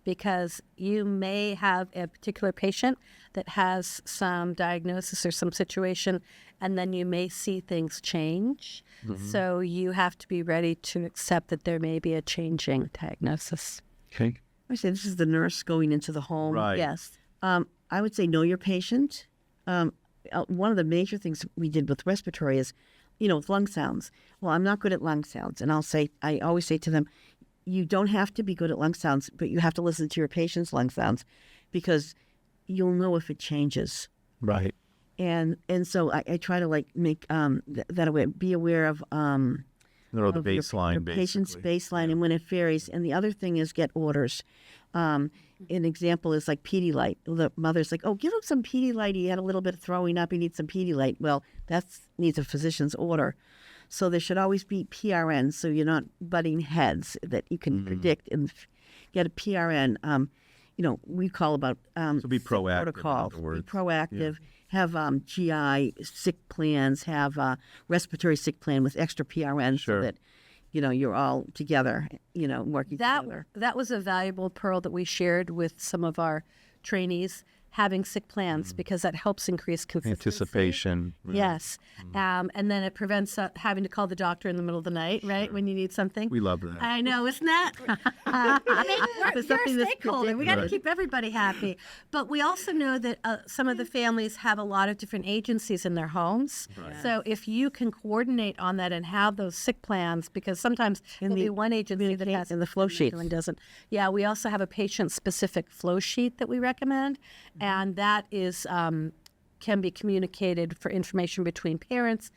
because you may have a particular patient that has some diagnosis or some situation, and then you may see things change. So you have to be ready to accept that there may be a changing diagnosis. Okay. I say this is the nurse going into the home. Right. Yes. I would say know your patient. One of the major things we did with respiratory is, with lung sounds. Well, I'm not good at lung sounds. And I always say to them, you don't have to be good at lung sounds, but you have to listen to your patient's lung sounds, because you'll know if it changes. Right. And so I try to make that aware. Be aware of the baseline, your patient's baseline and when it varies. And the other thing is get orders. An example is like Pedialyte. The mother's like, oh, give him some Pedialyte. He had a little bit of throwing up. He needs some Pedialyte. Well, that needs a physician's order. So there should always be PRN, so you're not butting heads, that you can predict and get a PRN. We call about so be proactive. Protocol. In other words. Be proactive. Yeah. Have GI sick plans. Have respiratory sick plan with extra PRN, so that you're all together. Working together. That was a valuable pearl that we shared with some of our trainees. having sick plans because that helps increase consistency. Anticipation. Yes. And then it prevents having to call the doctor in the middle of the night, right, when you need something. We love that. I know, isn't that? You're a stakeholder. We got to keep everybody happy. But we also know that some of the families have a lot of different agencies in their homes. Right. So if you can coordinate on that and have those sick plans, because sometimes there'll be one agency that has in the flow sheet and doesn't. Yeah, we also have a patient-specific flow sheet that we recommend, and that is can be communicated for information between parents,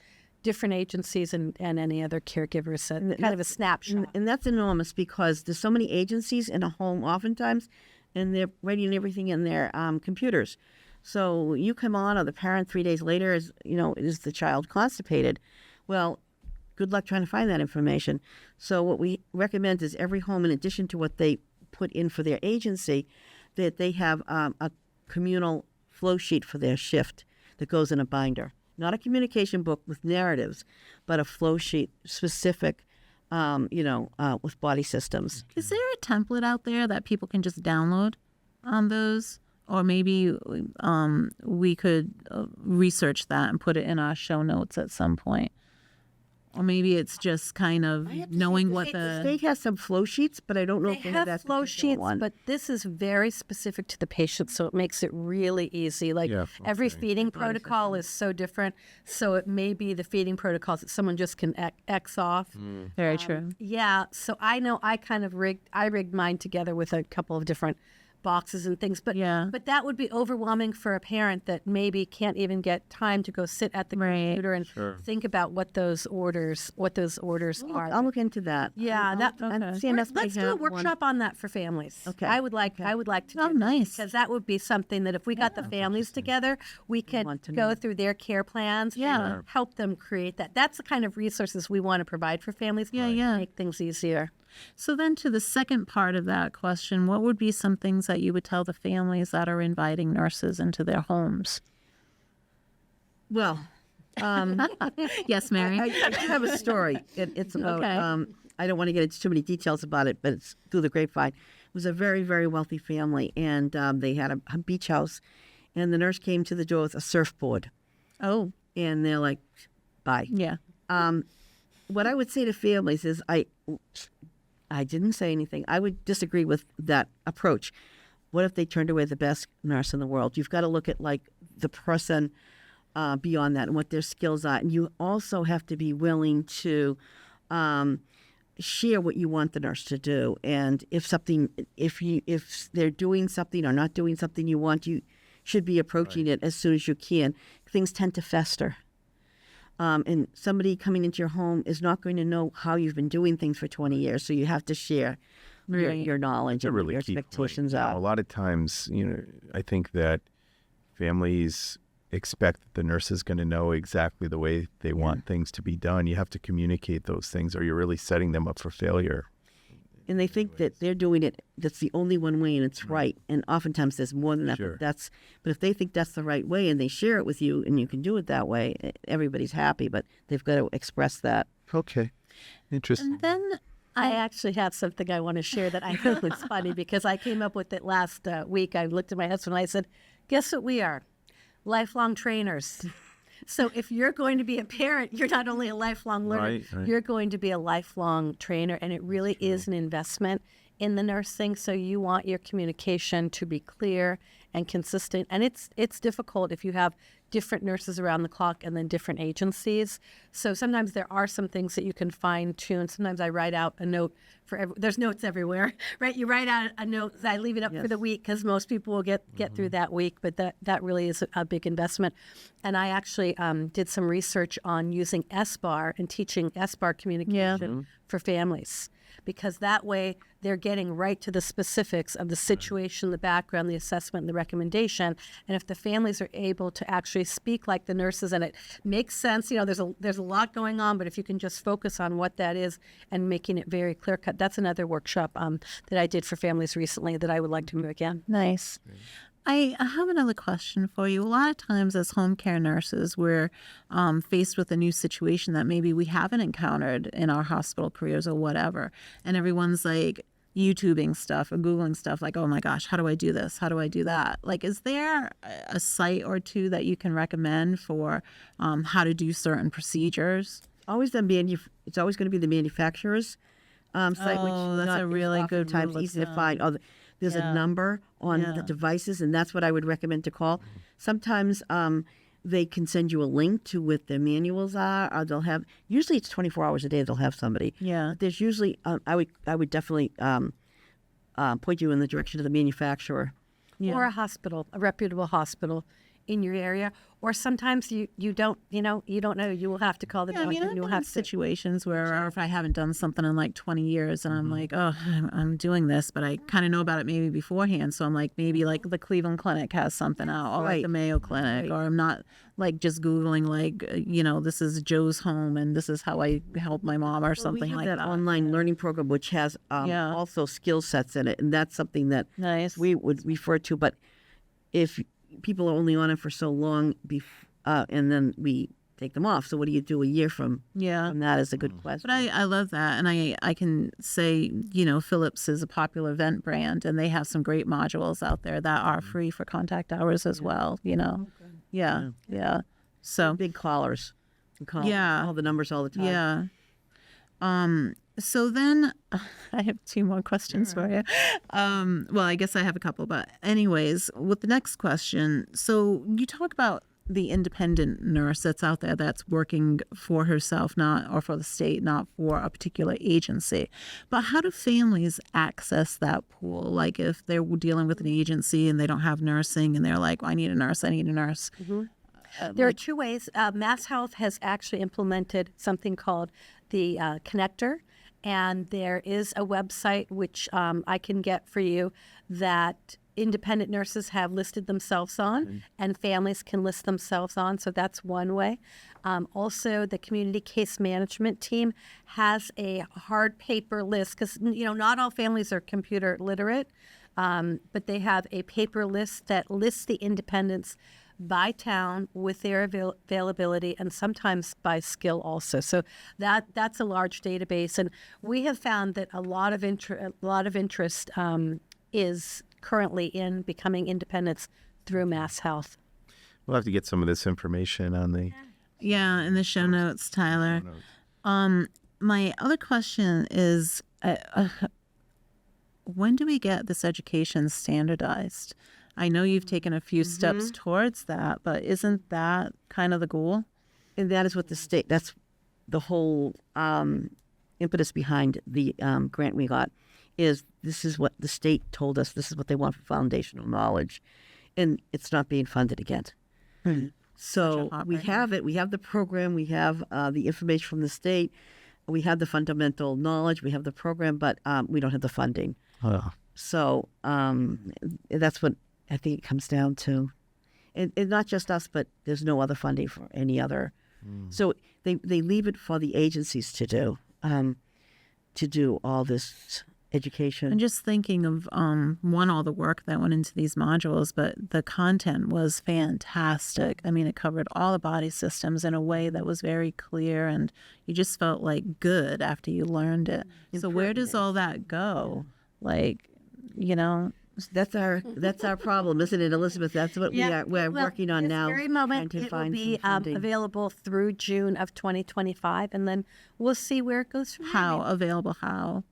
different agencies, and any other caregivers. So kind of a snapshot. And that's enormous because there's so many agencies in a home oftentimes, and they're writing everything in their computers. So you come on, or the parent 3 days later is the child constipated? Well, good luck trying to find that information. So what we recommend is every home, in addition to what they put in for their agency, that they have a communal flow sheet for their shift that goes in a binder. Not a communication book with narratives, but a flow sheet specific, with body systems. Is there a template out there that people can just download on those? Or maybe we could research that and put it in our show notes at some point. Or maybe it's just kind of knowing what the state has some flow sheets, but I don't know if they have that flow sheets. one. But this is very specific to the patient, so it makes it really easy. Like every feeding protocol is so different, so it may be the feeding protocols that someone just can X off. Very true. Yeah. So I know I kind of rigged mine together with a couple of different boxes and things, but that would be overwhelming for a parent that maybe can't even get time to go sit at the computer and think about what those orders are. I'll look into that. Yeah, let's do a workshop on that for families. Okay, I would like to. Oh, nice. Because that would be something that if we got the families together, we could go through their care plans. And help them create that. That's the kind of resources we want to provide for families. Make things easier. So then to the second part of that question, what would be some things that you would tell the families that are inviting nurses into their homes? Well, yes, Mary? I do have a story. It's about, I don't want to get into too many details about it, but it's through the grapevine. It was a very, very wealthy family, and they had a beach house, and the nurse came to the door with a surfboard. Oh. And they're like, bye. Yeah. What I would say to families is I didn't say anything. I would disagree with that approach. What if they turned away the best nurse in the world? You've got to look at like the person beyond that and what their skills are. And you also have to be willing to share what you want the nurse to do. And if they're doing something or not doing something you want, you should be approaching it as soon as you can. Things tend to fester. And somebody coming into your home is not going to know how you've been doing things for 20 years. So you have to share your knowledge and really your expectations are. A lot of times, I think that families expect that the nurse is going to know exactly the way they want things to be done. You have to communicate those things or you're really setting them up for failure. And they think that they're doing it, that's the only one way and it's right. And oftentimes there's more than that. Sure. But if they think that's the right way and they share it with you and you can do it that way, everybody's happy, but they've got to express that. Okay. Interesting. And then I actually have something I want to share that I think was funny because I came up with it last week. I looked at my husband and I said, guess what we are? Lifelong trainers. So if you're going to be a parent, you're not only a lifelong learner, you're going to be a lifelong trainer. And it really is an investment in the nursing. So you want your communication to be clear and consistent. And it's difficult if you have different nurses around the clock and then different agencies. So sometimes there are some things that you can fine tune. Sometimes I write out a note there's notes everywhere, right? You write out a note, I leave it up for the week because most people will get through that week, but that really is a big investment. And I actually did some research on using SBAR and teaching SBAR communication for families. Because that way they're getting right to the specifics of the situation, the background, the assessment, and the recommendation. And if the families are able to actually speak like the nurses and it makes sense, there's a lot going on, but if you can just focus on what that is and making it very clear cut, that's another workshop that I did for families recently that I would like to do again. Nice. I have another question for you. A lot of times as home care nurses, we're faced with a new situation that maybe we haven't encountered in our hospital careers or whatever. And everyone's like, YouTubing stuff or Googling stuff like, oh my gosh, how do I do this? How do I do that? Like, is there a site or two that you can recommend for how to do certain procedures? It's always going to be the manufacturer's site, which Oh, that's a really good oftentimes rule of easy to thumb. find. There's a number on Yeah. the devices, and that's what I would recommend to call. Sometimes they can send you a link to what their manuals are, or they'll have. Usually, it's 24 hours a day. They'll have somebody. Yeah. There's usually. I would definitely point you in the direction of the manufacturer. Yeah. Or a hospital, a reputable hospital in your area. Or sometimes you don't know. You will have to call the Yeah, I doctor. mean, I've and you'll been in have to. situations where, or if I haven't done something in like 20 years and I'm like, oh, I'm doing this, but I kind of know about it maybe beforehand. So I'm like, maybe like the Cleveland Clinic has something out, or like Right. the Mayo Clinic, or I'm not like just Googling like, this is Joe's home and this is how I help my mom or something we have like that that. online learning program, which has Yeah. also skill sets in it, and that's something that Nice. we would refer to. But if people are only on it for so long, and then we take them off, so what do you do a year from that is a good question. But I love that. And I can say, Philips is a popular vent brand and they have some great modules out there that are free for contact hours as well, Yeah. Yeah. So, Big callers. We call Yeah. all the numbers all the time. yeah. So then I have two more questions for you. Well, I guess I have a couple, but anyways, with the next question, so you talk about the independent nurse that's out there that's working for herself, not or for the state, not for a particular agency. But how do families access that pool? Like if they're dealing with an agency and they don't have nursing and they're like, I need a nurse. There are two ways. Mass Health has actually implemented something called the Connector, and there is a website which I can get for you that independent nurses have listed themselves on, and families can list themselves on. So that's one way. Also, the community case management team has a hard paper list because not all families are computer literate, but they have a paper list that lists the independents by town with their availability and sometimes by skill also. So that's a large database, and we have found that a lot of interest is currently in becoming independents through Mass Health. We'll have to get some of this information on the in the show notes, Tyler. My other question is, when do we get this education standardized? I know you've taken a few steps towards that, but isn't that kind of the goal? And that is what that's the whole impetus behind the grant we got, is this is what the state told us, this is what they want for foundational knowledge. And it's not being funded again. So we have it. We have the program. We have the information from the state. We have the fundamental knowledge. We have the program, but we don't have the funding. So that's what I think it comes down to. And not just us, but there's no other funding for any other. So they leave it for the agencies to do all this education. I'm just thinking of all the work that went into these modules, but the content was fantastic. I mean, it covered all the body systems in a way that was very clear, and you just felt like good after you learned it. So where does all that go? Like, That's our problem, isn't it, Elizabeth? That's what we're working on now. This very moment, trying to it will find be some funding. available through June of 2025, and then we'll see where it goes from there. how available? How?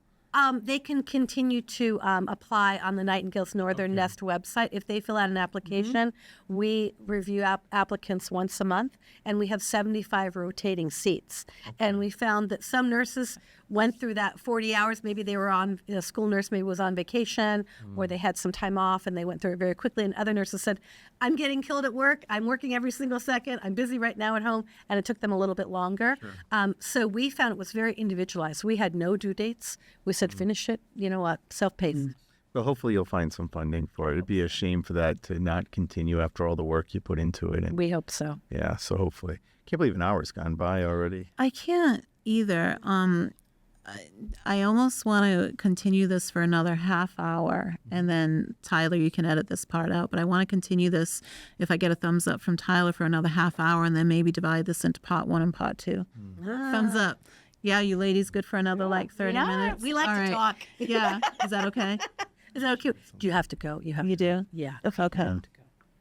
They can continue to apply on the Nightingale's Northern Nest website. If they fill out an application, we review applicants once a month, and we have 75 rotating seats. And we found that some nurses went through that 40 hours. Maybe they were on, a school nurse maybe was on vacation, or they had some time off, and they went through it very quickly. And other nurses said, I'm getting killed at work. I'm working every single second. I'm busy right now at home. And it took them a little bit longer. So we found it was very individualized. We had no due dates. We said, finish it, self-paced. Well, hopefully you'll find some funding for it. It'd be a shame for that to not continue after all the work you put into it. And We hope so. yeah, so hopefully. Can't believe an hour's gone by already. I can't either. I almost want to continue this for another half hour, and then Tyler, you can edit this part out, but I want to continue this if I get a thumbs up from Tyler for another half hour, and then maybe divide this into part 1 and part 2. Thumbs up. Yeah, you ladies good for another like 30 minutes? We like All to right. talk. Yeah. Is that okay? Is that okay? Do you have to go? You do? Yeah. Okay.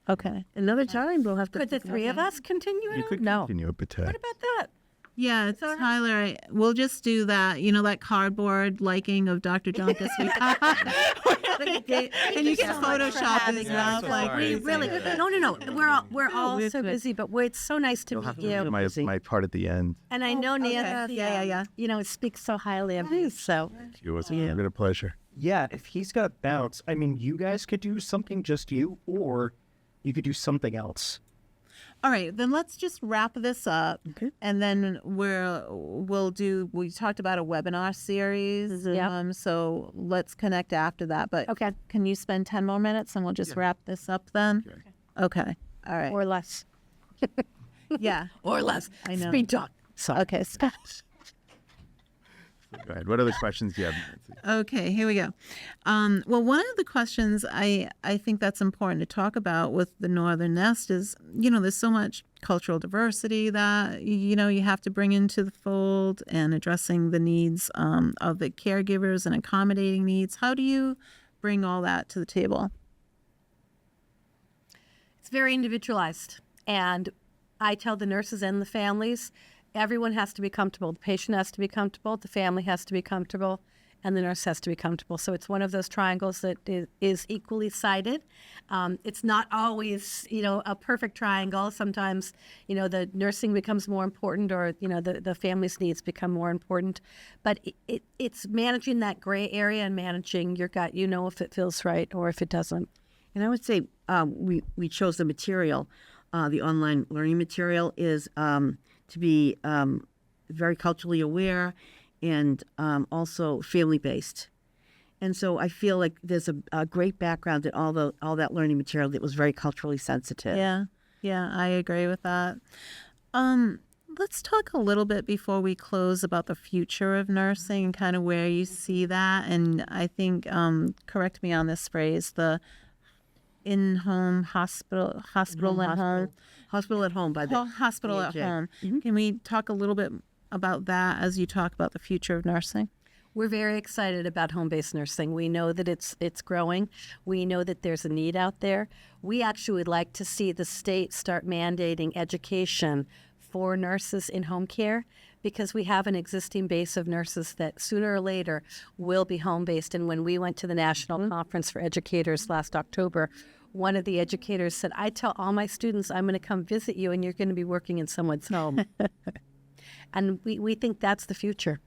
Okay. Another time we'll have to. Could the three of us continue? You could No. continue, but What about that? Yeah, Tyler, we'll just do that. You know, that cardboard liking of Dr. Joncas. And you can Photoshop his mouth. Like, We really no. We're all so busy, but it's so nice to meet you. my part at the end. And I know Nancy. Yeah. You know, speaks so highly of you. So It was been a pleasure. Yeah, if he's got to bounce, I mean, you guys could do something, just you, or you could do something else. all right, then let's just wrap this up. Okay. And then we talked about a webinar series. Yep. So let's connect after that. But Okay. can you spend 10 more minutes and we'll just wrap this up then? Okay. All right. or less. Yeah. Or less. I know. Speed talk. So Okay. Stop. Go ahead. What other questions do you have, Nancy? Okay, here we go. Well, one of the questions I think that's important to talk about with the Northern Nest is, you know, there's so much cultural diversity that, you know, you have to bring into the fold, and addressing the needs of the caregivers and accommodating needs. How do you bring all that to the table? it's very individualized. And I tell the nurses and the families, everyone has to be comfortable. The patient has to be comfortable, the family has to be comfortable, and the nurse has to be comfortable. So it's one of those triangles that is equally sided. It's not always, you know, a perfect triangle. Sometimes, you know, the nursing becomes more important, or, you know, the family's needs become more important. But it's managing that gray area and managing your gut. You know if it feels right or if it doesn't. And I would say we chose the material. The online learning material is to be very culturally aware and also family-based. And so I feel like there's a great background in all that learning material that was very culturally sensitive. Yeah, I agree with that. Let's talk a little bit before we close about the future of nursing and kind of where you see that. And I think, correct me on this phrase, the in-home hospital at home. Hospital at home by the Hospital at AJ. home. Can we talk a little bit about that as you talk about the future of nursing? We're very excited about home-based nursing. We know that it's growing. We know that there's a need out there. We actually would like to see the state start mandating education for nurses in home care, because we have an existing base of nurses that sooner or later will be home-based. And when we went to the National Conference for Educators last October, one of the educators said, I tell all my students I'm going to come visit you and you're going to be working in someone's home. And we think that's the future.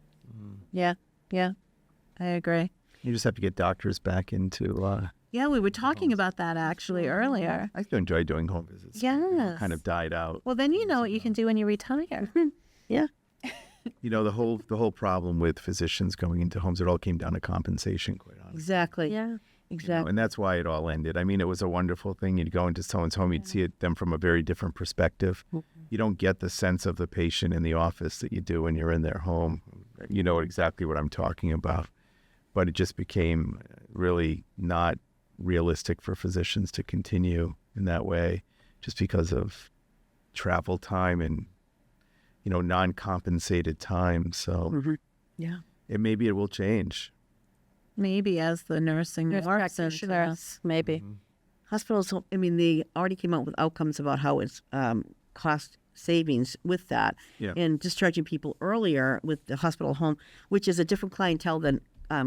Yeah, I agree. You just have to get doctors back into. Yeah, we were talking about that actually earlier. I still enjoy doing home visits. Yes. Kind of died out. Well, then you know what you can do when you retire. Yeah. You know, the whole problem with physicians going into homes, it all came down to compensation, quite honestly. Exactly. Yeah. You know, Exactly. and that's why it all ended. I mean, it was a wonderful thing. You'd go into someone's home, you'd see them from a very different perspective. You don't get the sense of the patient in the office that you do when you're in their home. You know exactly what I'm talking about. But it just became really not realistic for physicians to continue in that way, just because of travel time and, you know, non-compensated time. So Yeah. maybe it will change. Maybe as the nursing Nurse works. practitioners, maybe. Hospitals, I mean, they already came out with outcomes about how it's cost savings with that, Yeah. and discharging people earlier with the hospital home, which is a different clientele than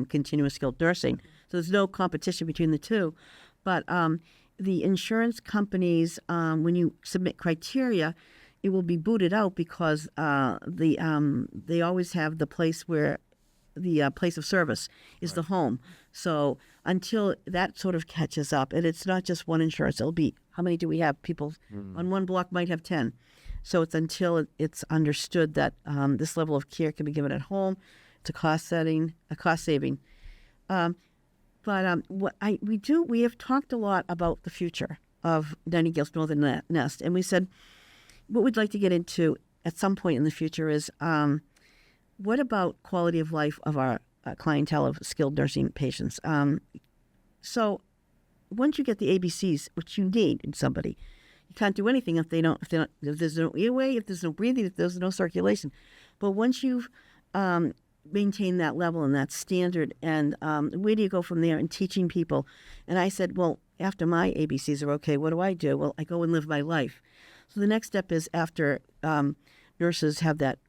continuous skilled nursing. So there's no competition between the two. But the insurance companies, when you submit criteria, it will be booted out because they always have the place where the place of service is the home. So until that sort of catches up, and it's not just one insurance, it'll be, how many do we have? People on one block might have 10. So it's until it's understood that this level of care can be given at home. It's a cost saving. We have talked a lot about the future of Nightingale's Northern Nest, and we said what we'd like to get into at some point in the future is what about quality of life of our clientele of skilled nursing patients? So once you get the ABCs, which you need in somebody, you can't do anything if there's no airway, if there's no breathing, if there's no circulation. But once you've maintain that level and that standard. And where do you go from there in teaching people? And I said, well, after my ABCs are okay, what do I do? Well, I go and live my life. So the next step is after nurses have that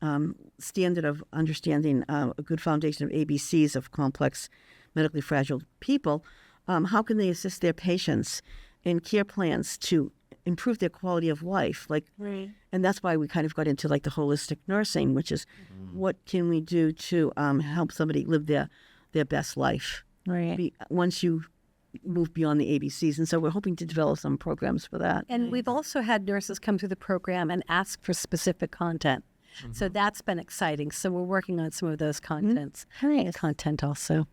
standard of understanding a good foundation of ABCs of complex medically fragile people, how can they assist their patients in care plans to improve their quality of life? Right. And that's why we kind of got into like the holistic nursing, which is what can we do to help somebody live their best life Right. once you move beyond the ABCs. And so we're hoping to develop some programs for that. And we've also had nurses come through the program and ask for specific content. So that's been exciting. So we're working on some of those content also.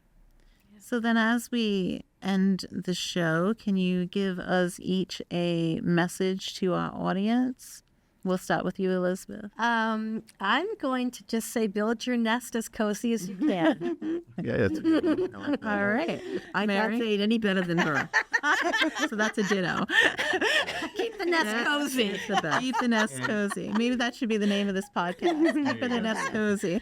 So then as we end the show, can you give us each a message to our audience? We'll start with you, Elizabeth. I'm going to just say build your nest as cozy as you can. Yeah, that's good. I like that. All right. I Mary? can't say it any better than her. So that's a ditto. Keep the nest cozy. It's the best. Keep the nest cozy. Maybe that should be the name of this podcast. Keep the nest cozy.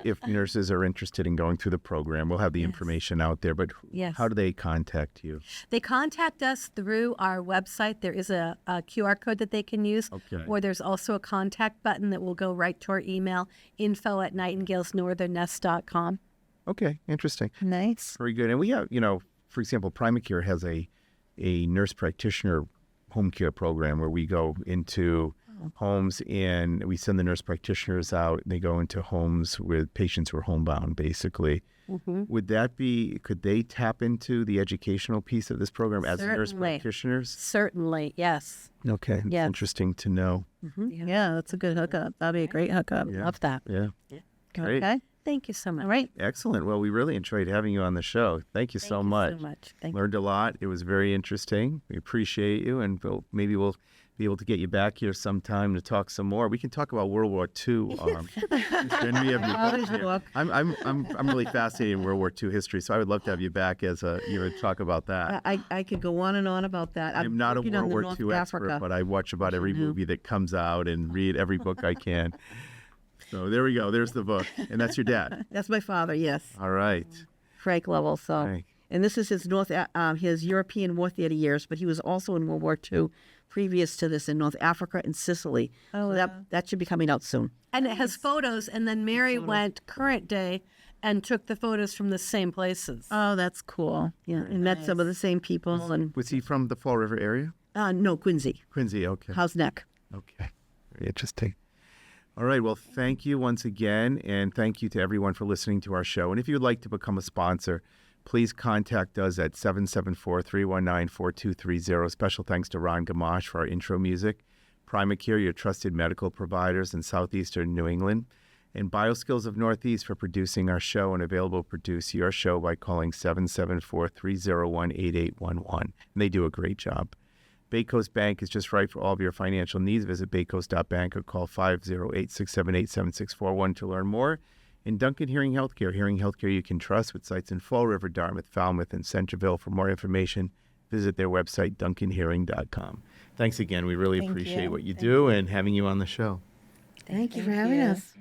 If nurses are interested in going through the program, we'll have the information out there. But Yes. how do they contact you? They contact us through our website. There is a QR code that they can use. Okay. Or there's also a contact button that will go right to our email, info@nightingalesnorthernnest.com. Okay, interesting. Nice. Very good. And we have, for example, Primacare has a nurse practitioner home care program where we go into homes and we send the nurse practitioners out. And they go into homes with patients who are homebound, basically. Would that be, could they tap into the educational piece of this program as nurse Certainly. practitioners? Certainly, yes. Okay, that's Yes. interesting to know. Yeah, that's a good hookup. That'd be a great hookup. Yeah. Love that. Yeah. Great. Okay. Thank you so much. All right. Excellent. Well, we really enjoyed having you on the show. Thank you so much. Thank you so much. Thank you. Learned a lot. It was very interesting. We appreciate you, and maybe we'll be able to get you back here sometime to talk some more. We can talk about World War II. Jen, we have your book here. I'm really fascinated in World War II history, so I would love to have you back as you would talk about that. I could go on and on about that. I'm not a working on World the War North II expert, Africa. but I watch about every movie that comes out and read every book I can. So there we go. There's the book, and that's your dad. That's my father, yes, All right. Frank Lovell. So, Frank. and this is his his European war theater years, but he was also in World War II previous to this in North Africa and Sicily. Oh, so wow. that should be coming out soon. And it has photos, and then Mary went current day and took the photos from the same places. Oh, that's cool. Yeah, and met some of the same people. And Was he from the Fall River area? no, Quincy, Quincy, okay. How's Neck. Okay. Very interesting. All right. Well, thank you once again, and thank you to everyone for listening to our show. And if you would like to become a sponsor, please contact us at 774-319-4230. Special thanks to Ron Gamache for our intro music, Primacare, your trusted medical providers in southeastern New England, and BioSkills of Northeast for producing our show, and available to produce your show by calling 774-301-8811. And they do a great job. Bay Coast Bank is just right for all of your financial needs. Visit baycoast.bank or call 508-678-7641 to learn more. And Duncan Hearing Healthcare you can trust, with sites in Fall River, Dartmouth, Falmouth, and Centerville. For more information, visit their website, duncanhearing.com. Thanks again. We really appreciate what you do and having you on the show. Thank you for having us.